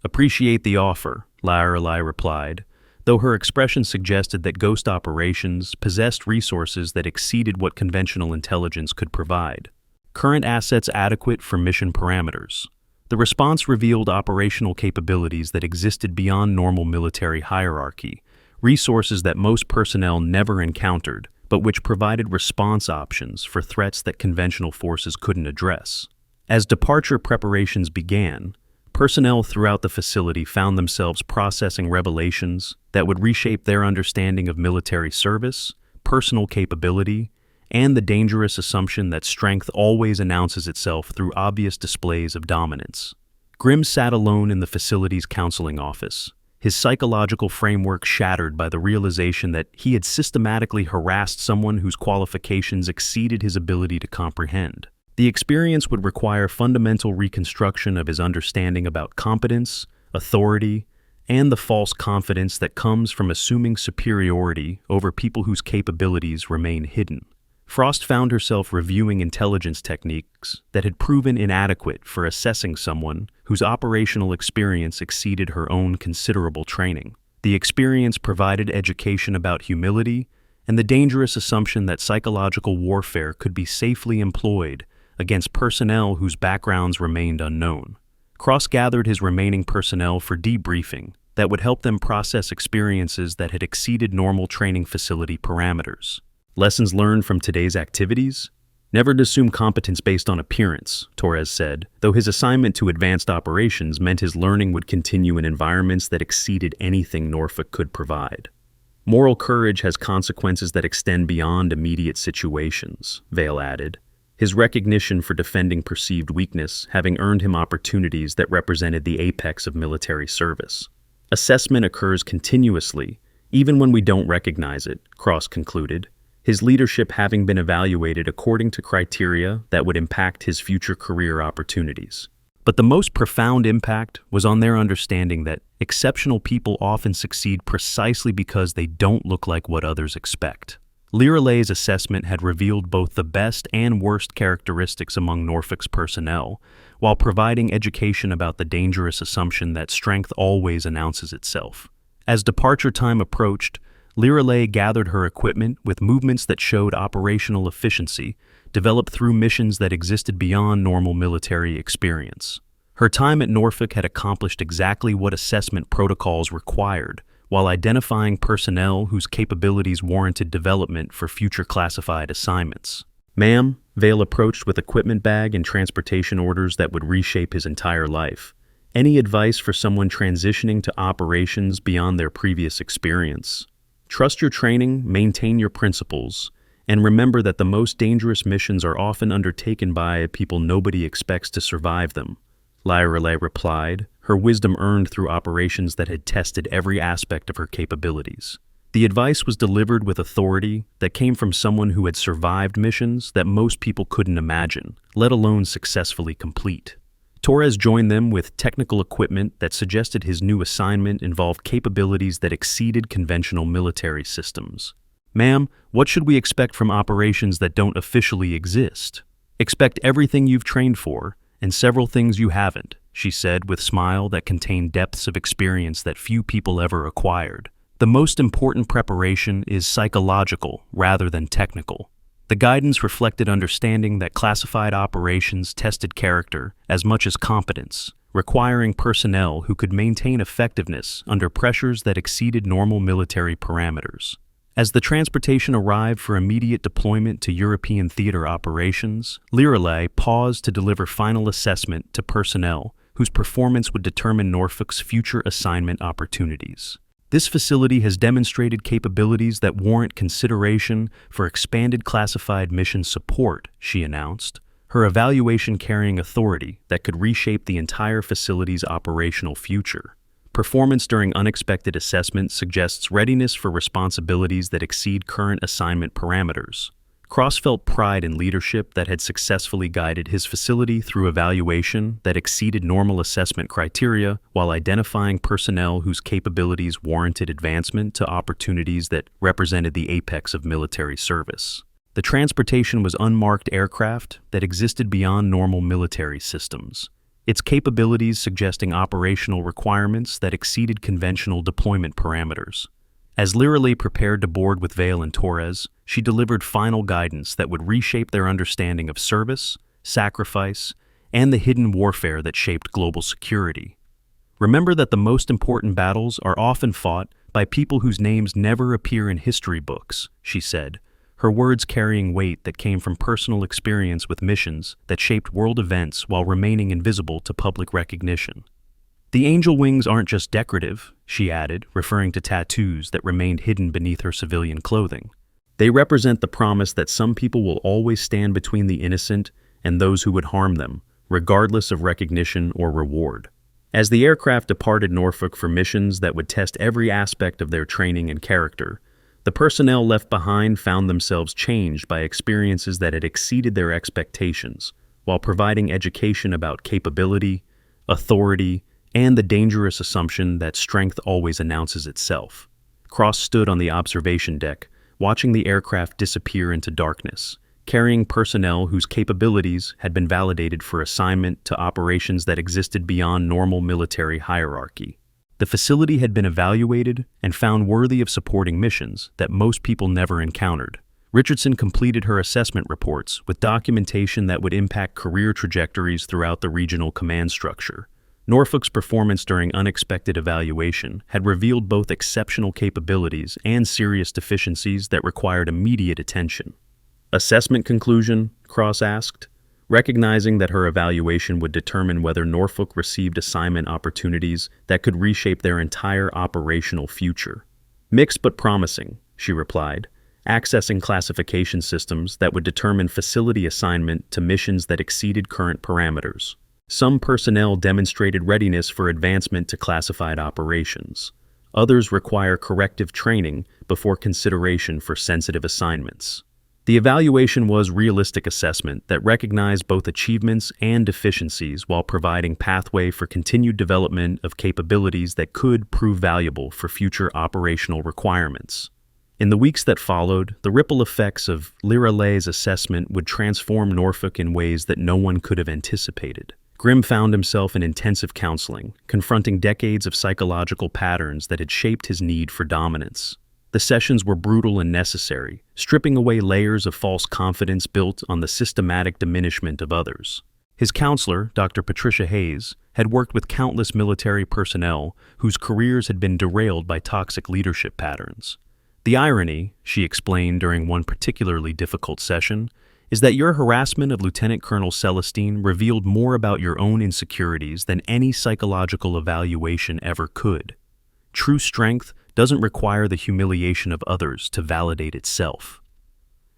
Speaker 1: "Appreciate the offer," Lirelai replied, though her expression suggested that Ghost operations possessed resources that exceeded what conventional intelligence could provide. "Current assets adequate for mission parameters." The response revealed operational capabilities that existed beyond normal military hierarchy, resources that most personnel never encountered, but which provided response options for threats that conventional forces couldn't address. As departure preparations began, personnel throughout the facility found themselves processing revelations that would reshape their understanding of military service, personal capability, and the dangerous assumption that strength always announces itself through obvious displays of dominance. Grimm sat alone in the facility's counseling office, his psychological framework shattered by the realization that he had systematically harassed someone whose qualifications exceeded his ability to comprehend. The experience would require fundamental reconstruction of his understanding about competence, authority, and the false confidence that comes from assuming superiority over people whose capabilities remain hidden. Frost found herself reviewing intelligence techniques that had proven inadequate for assessing someone whose operational experience exceeded her own considerable training. The experience provided education about humility and the dangerous assumption that psychological warfare could be safely employed against personnel whose backgrounds remained unknown. Cross gathered his remaining personnel for debriefing that would help them process experiences that had exceeded normal training facility parameters. "Lessons learned from today's activities? Never assume competence based on appearance," Torres said, though his assignment to advanced operations meant his learning would continue in environments that exceeded anything Norfolk could provide. "Moral courage has consequences that extend beyond immediate situations," Vale added, his recognition for defending perceived weakness having earned him opportunities that represented the apex of military service. "Assessment occurs continuously, even when we don't recognize it," Cross concluded, his leadership having been evaluated according to criteria that would impact his future career opportunities. But the most profound impact was on their understanding that exceptional people often succeed precisely because they don't look like what others expect. Leiralay's assessment had revealed both the best and worst characteristics among Norfolk's personnel, while providing education about the dangerous assumption that strength always announces itself. As departure time approached, Leiralay gathered her equipment with movements that showed operational efficiency, developed through missions that existed beyond normal military experience. Her time at Norfolk had accomplished exactly what assessment protocols required, while identifying personnel whose capabilities warranted development for future classified assignments. "Ma'am," Vale approached with equipment bag and transportation orders that would reshape his entire life. "Any advice for someone transitioning to operations beyond their previous experience? Trust your training, maintain your principles, and remember that the most dangerous missions are often undertaken by people nobody expects to survive them," Leiralay replied, her wisdom earned through operations that had tested every aspect of her capabilities. The advice was delivered with authority that came from someone who had survived missions that most people couldn't imagine, let alone successfully complete. Torres joined them with technical equipment that suggested his new assignment involved capabilities that exceeded conventional military systems. "Ma'am, what should we expect from operations that don't officially exist?" "Expect everything you've trained for, and several things you haven't," she said with a smile that contained depths of experience that few people ever acquired. "The most important preparation is psychological rather than technical." The guidance reflected understanding that classified operations tested character as much as competence, requiring personnel who could maintain effectiveness under pressures that exceeded normal military parameters. As the transportation arrived for immediate deployment to European theater operations, Leiralay paused to deliver final assessment to personnel whose performance would determine Norfolk's future assignment opportunities. "This facility has demonstrated capabilities that warrant consideration for expanded classified mission support," she announced, her evaluation carrying authority that could reshape the entire facility's operational future. Performance during unexpected assessment suggests readiness for responsibilities that exceed current assignment parameters. Cross felt pride in leadership that had successfully guided his facility through evaluation that exceeded normal assessment criteria while identifying personnel whose capabilities warranted advancement to opportunities that represented the apex of military service. The transportation was unmarked aircraft that existed beyond normal military systems, its capabilities suggesting operational requirements that exceeded conventional deployment parameters. As Leiralay prepared to board with Vale and Torres, she delivered final guidance that would reshape their understanding of service, sacrifice, and the hidden warfare that shaped global security. "Remember that the most important battles are often fought by people whose names never appear in history books," she said, her words carrying weight that came from personal experience with missions that shaped world events while remaining invisible to public recognition. "The angel wings aren't just decorative," she added, referring to tattoos that remained hidden beneath her civilian clothing. "They represent the promise that some people will always stand between the innocent and those who would harm them, regardless of recognition or reward." As the aircraft departed Norfolk for missions that would test every aspect of their training and character, the personnel left behind found themselves changed by experiences that had exceeded their expectations, while providing education about capability, authority, and the dangerous assumption that strength always announces itself. Cross stood on the observation deck, watching the aircraft disappear into darkness, carrying personnel whose capabilities had been validated for assignment to operations that existed beyond normal military hierarchy. The facility had been evaluated and found worthy of supporting missions that most people never encountered. Richardson completed her assessment reports with documentation that would impact career trajectories throughout the regional command structure. Norfolk's performance during unexpected evaluation had revealed both exceptional capabilities and serious deficiencies that required immediate attention. "Assessment conclusion?" Cross asked, recognizing that her evaluation would determine whether Norfolk received assignment opportunities that could reshape their entire operational future. "Mixed but promising," she replied, accessing classification systems that would determine facility assignment to missions that exceeded current parameters. Some personnel demonstrated readiness for advancement to classified operations. Others require corrective training before consideration for sensitive assignments. The evaluation was realistic assessment that recognized both achievements and deficiencies while providing pathway for continued development of capabilities that could prove valuable for future operational requirements. In the weeks that followed, the ripple effects of Liralay's assessment would transform Norfolk in ways that no one could have anticipated. Grimm found himself in intensive counseling, confronting decades of psychological patterns that had shaped his need for dominance. The sessions were brutal and necessary, stripping away layers of false confidence built on the systematic diminishment of others. His counselor, Dr. Patricia Hayes, had worked with countless military personnel whose careers had been derailed by toxic leadership patterns. The irony, she explained during one particularly difficult session, is that your harassment of Lieutenant Colonel Celestine revealed more about your own insecurities than any psychological evaluation ever could. True strength doesn't require the humiliation of others to validate itself.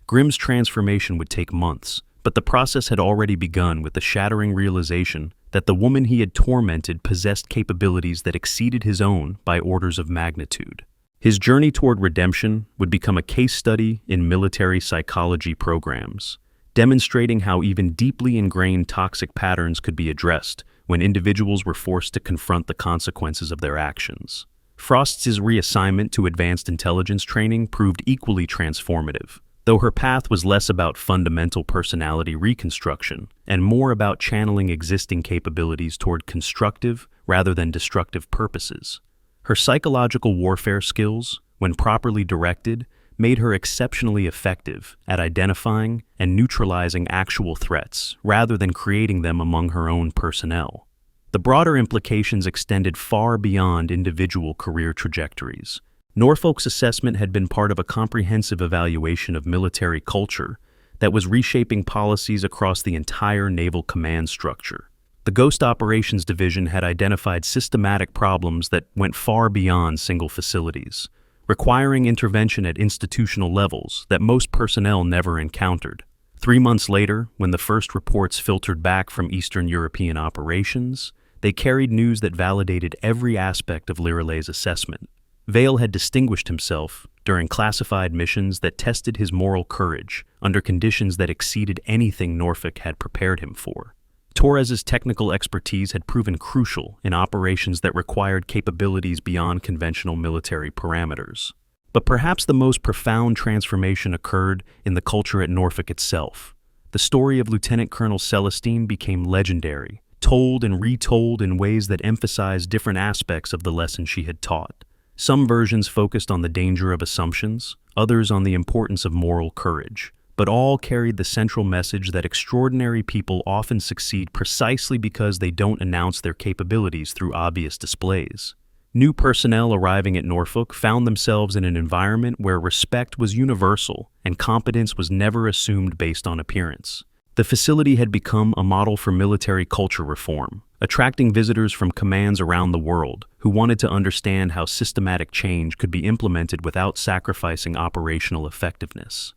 Speaker 1: Grimm's transformation would take months, but the process had already begun with the shattering realization that the woman he had tormented possessed capabilities that exceeded his own by orders of magnitude. His journey toward redemption would become a case study in military psychology programs, demonstrating how even deeply ingrained toxic patterns could be addressed when individuals were forced to confront the consequences of their actions. Frost's reassignment to advanced intelligence training proved equally transformative, though her path was less about fundamental personality reconstruction and more about channeling existing capabilities toward constructive rather than destructive purposes. Her psychological warfare skills, when properly directed, made her exceptionally effective at identifying and neutralizing actual threats rather than creating them among her own personnel. The broader implications extended far beyond individual career trajectories. Norfolk's assessment had been part of a comprehensive evaluation of military culture that was reshaping policies across the entire naval command structure. The Ghost Operations Division had identified systematic problems that went far beyond single facilities, requiring intervention at institutional levels that most personnel never encountered. 3 months later, when the first reports filtered back from Eastern European operations, they carried news that validated every aspect of Liralay's assessment. Vale had distinguished himself during classified missions that tested his moral courage under conditions that exceeded anything Norfolk had prepared him for. Torres's technical expertise had proven crucial in operations that required capabilities beyond conventional military parameters. But perhaps the most profound transformation occurred in the culture at Norfolk itself. The story of Lieutenant Colonel Celestine became legendary, told and retold in ways that emphasized different aspects of the lesson she had taught. Some versions focused on the danger of assumptions, others on the importance of moral courage, but all carried the central message that extraordinary people often succeed precisely because they don't announce their capabilities through obvious displays. New personnel arriving at Norfolk found themselves in an environment where respect was universal and competence was never assumed based on appearance. The facility had become a model for military culture reform, attracting visitors from commands around the world who wanted to understand how systematic change could be implemented without sacrificing operational effectiveness.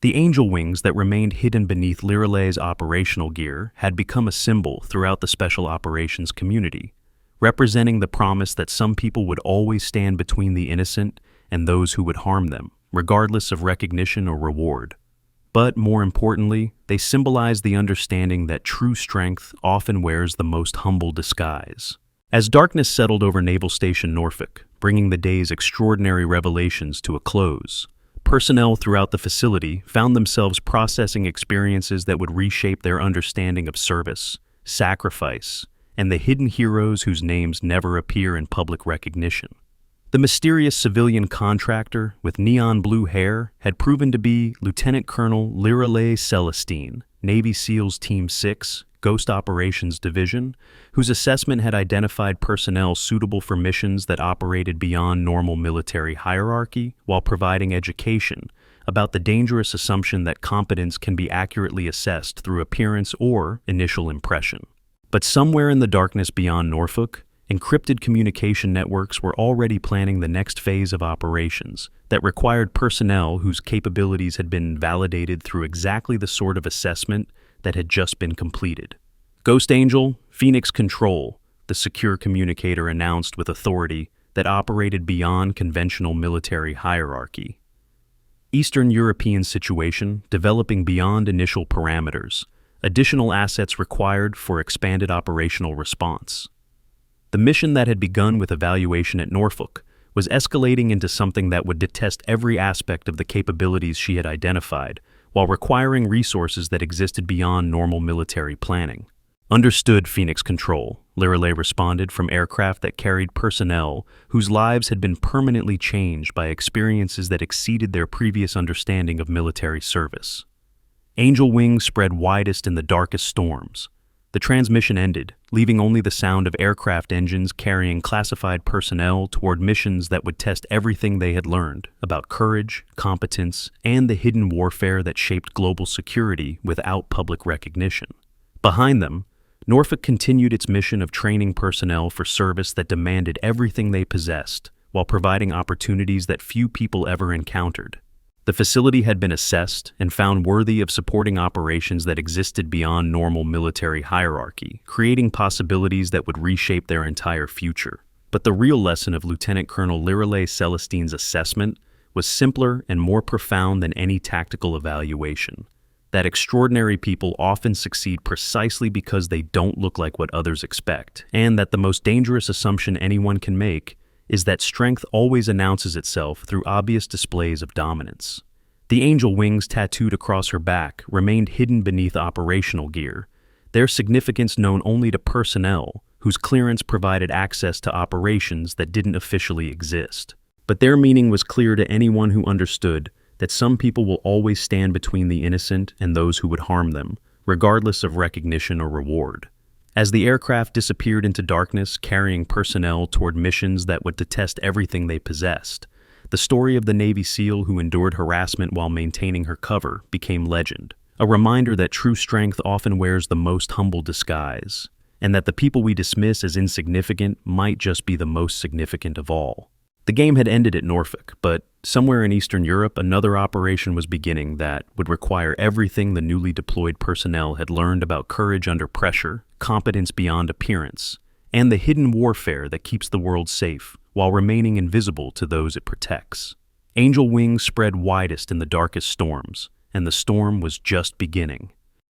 Speaker 1: The angel wings that remained hidden beneath Liralay's operational gear had become a symbol throughout the special operations community, representing the promise that some people would always stand between the innocent and those who would harm them, regardless of recognition or reward. But more importantly, they symbolized the understanding that true strength often wears the most humble disguise. As darkness settled over Naval Station Norfolk, bringing the day's extraordinary revelations to a close, personnel throughout the facility found themselves processing experiences that would reshape their understanding of service, sacrifice, and the hidden heroes whose names never appear in public recognition. The mysterious civilian contractor with neon blue hair had proven to be Lieutenant Colonel Liralay Celestine, Navy SEALs Team 6, Ghost Operations Division, whose assessment had identified personnel suitable for missions that operated beyond normal military hierarchy while providing education about the dangerous assumption that competence can be accurately assessed through appearance or initial impression. But somewhere in the darkness beyond Norfolk, encrypted communication networks were already planning the next phase of operations that required personnel whose capabilities had been validated through exactly the sort of assessment that had just been completed. Ghost Angel, Phoenix Control, the secure communicator announced with authority that operated beyond conventional military hierarchy. Eastern European situation developing beyond initial parameters, additional assets required for expanded operational response. The mission that had begun with evaluation at Norfolk was escalating into something that would detest every aspect of the capabilities she had identified, while requiring resources that existed beyond normal military planning. "Understood, Phoenix Control," Lireley responded from aircraft that carried personnel whose lives had been permanently changed by experiences that exceeded their previous understanding of military service. Angel wings spread widest in the darkest storms. The transmission ended, leaving only the sound of aircraft engines carrying classified personnel toward missions that would test everything they had learned about courage, competence, and the hidden warfare that shaped global security without public recognition. Behind them, Norfolk continued its mission of training personnel for service that demanded everything they possessed, while providing opportunities that few people ever encountered. The facility had been assessed and found worthy of supporting operations that existed beyond normal military hierarchy, creating possibilities that would reshape their entire future. But the real lesson of Lieutenant Colonel Lireley Celestine's assessment was simpler and more profound than any tactical evaluation. That extraordinary people often succeed precisely because they don't look like what others expect, and that the most dangerous assumption anyone can make is that strength always announces itself through obvious displays of dominance. The angel wings tattooed across her back remained hidden beneath operational gear, their significance known only to personnel whose clearance provided access to operations that didn't officially exist. But their meaning was clear to anyone who understood that some people will always stand between the innocent and those who would harm them, regardless of recognition or reward. As the aircraft disappeared into darkness, carrying personnel toward missions that would detest everything they possessed, the story of the Navy SEAL who endured harassment while maintaining her cover became legend, a reminder that true strength often wears the most humble disguise, and that the people we dismiss as insignificant might just be the most significant of all. The game had ended at Norfolk, but somewhere in Eastern Europe, another operation was beginning that would require everything the newly deployed personnel had learned about courage under pressure, competence beyond appearance, and the hidden warfare that keeps the world safe while remaining invisible to those it protects. Angel wings spread widest in the darkest storms, and the storm was just beginning.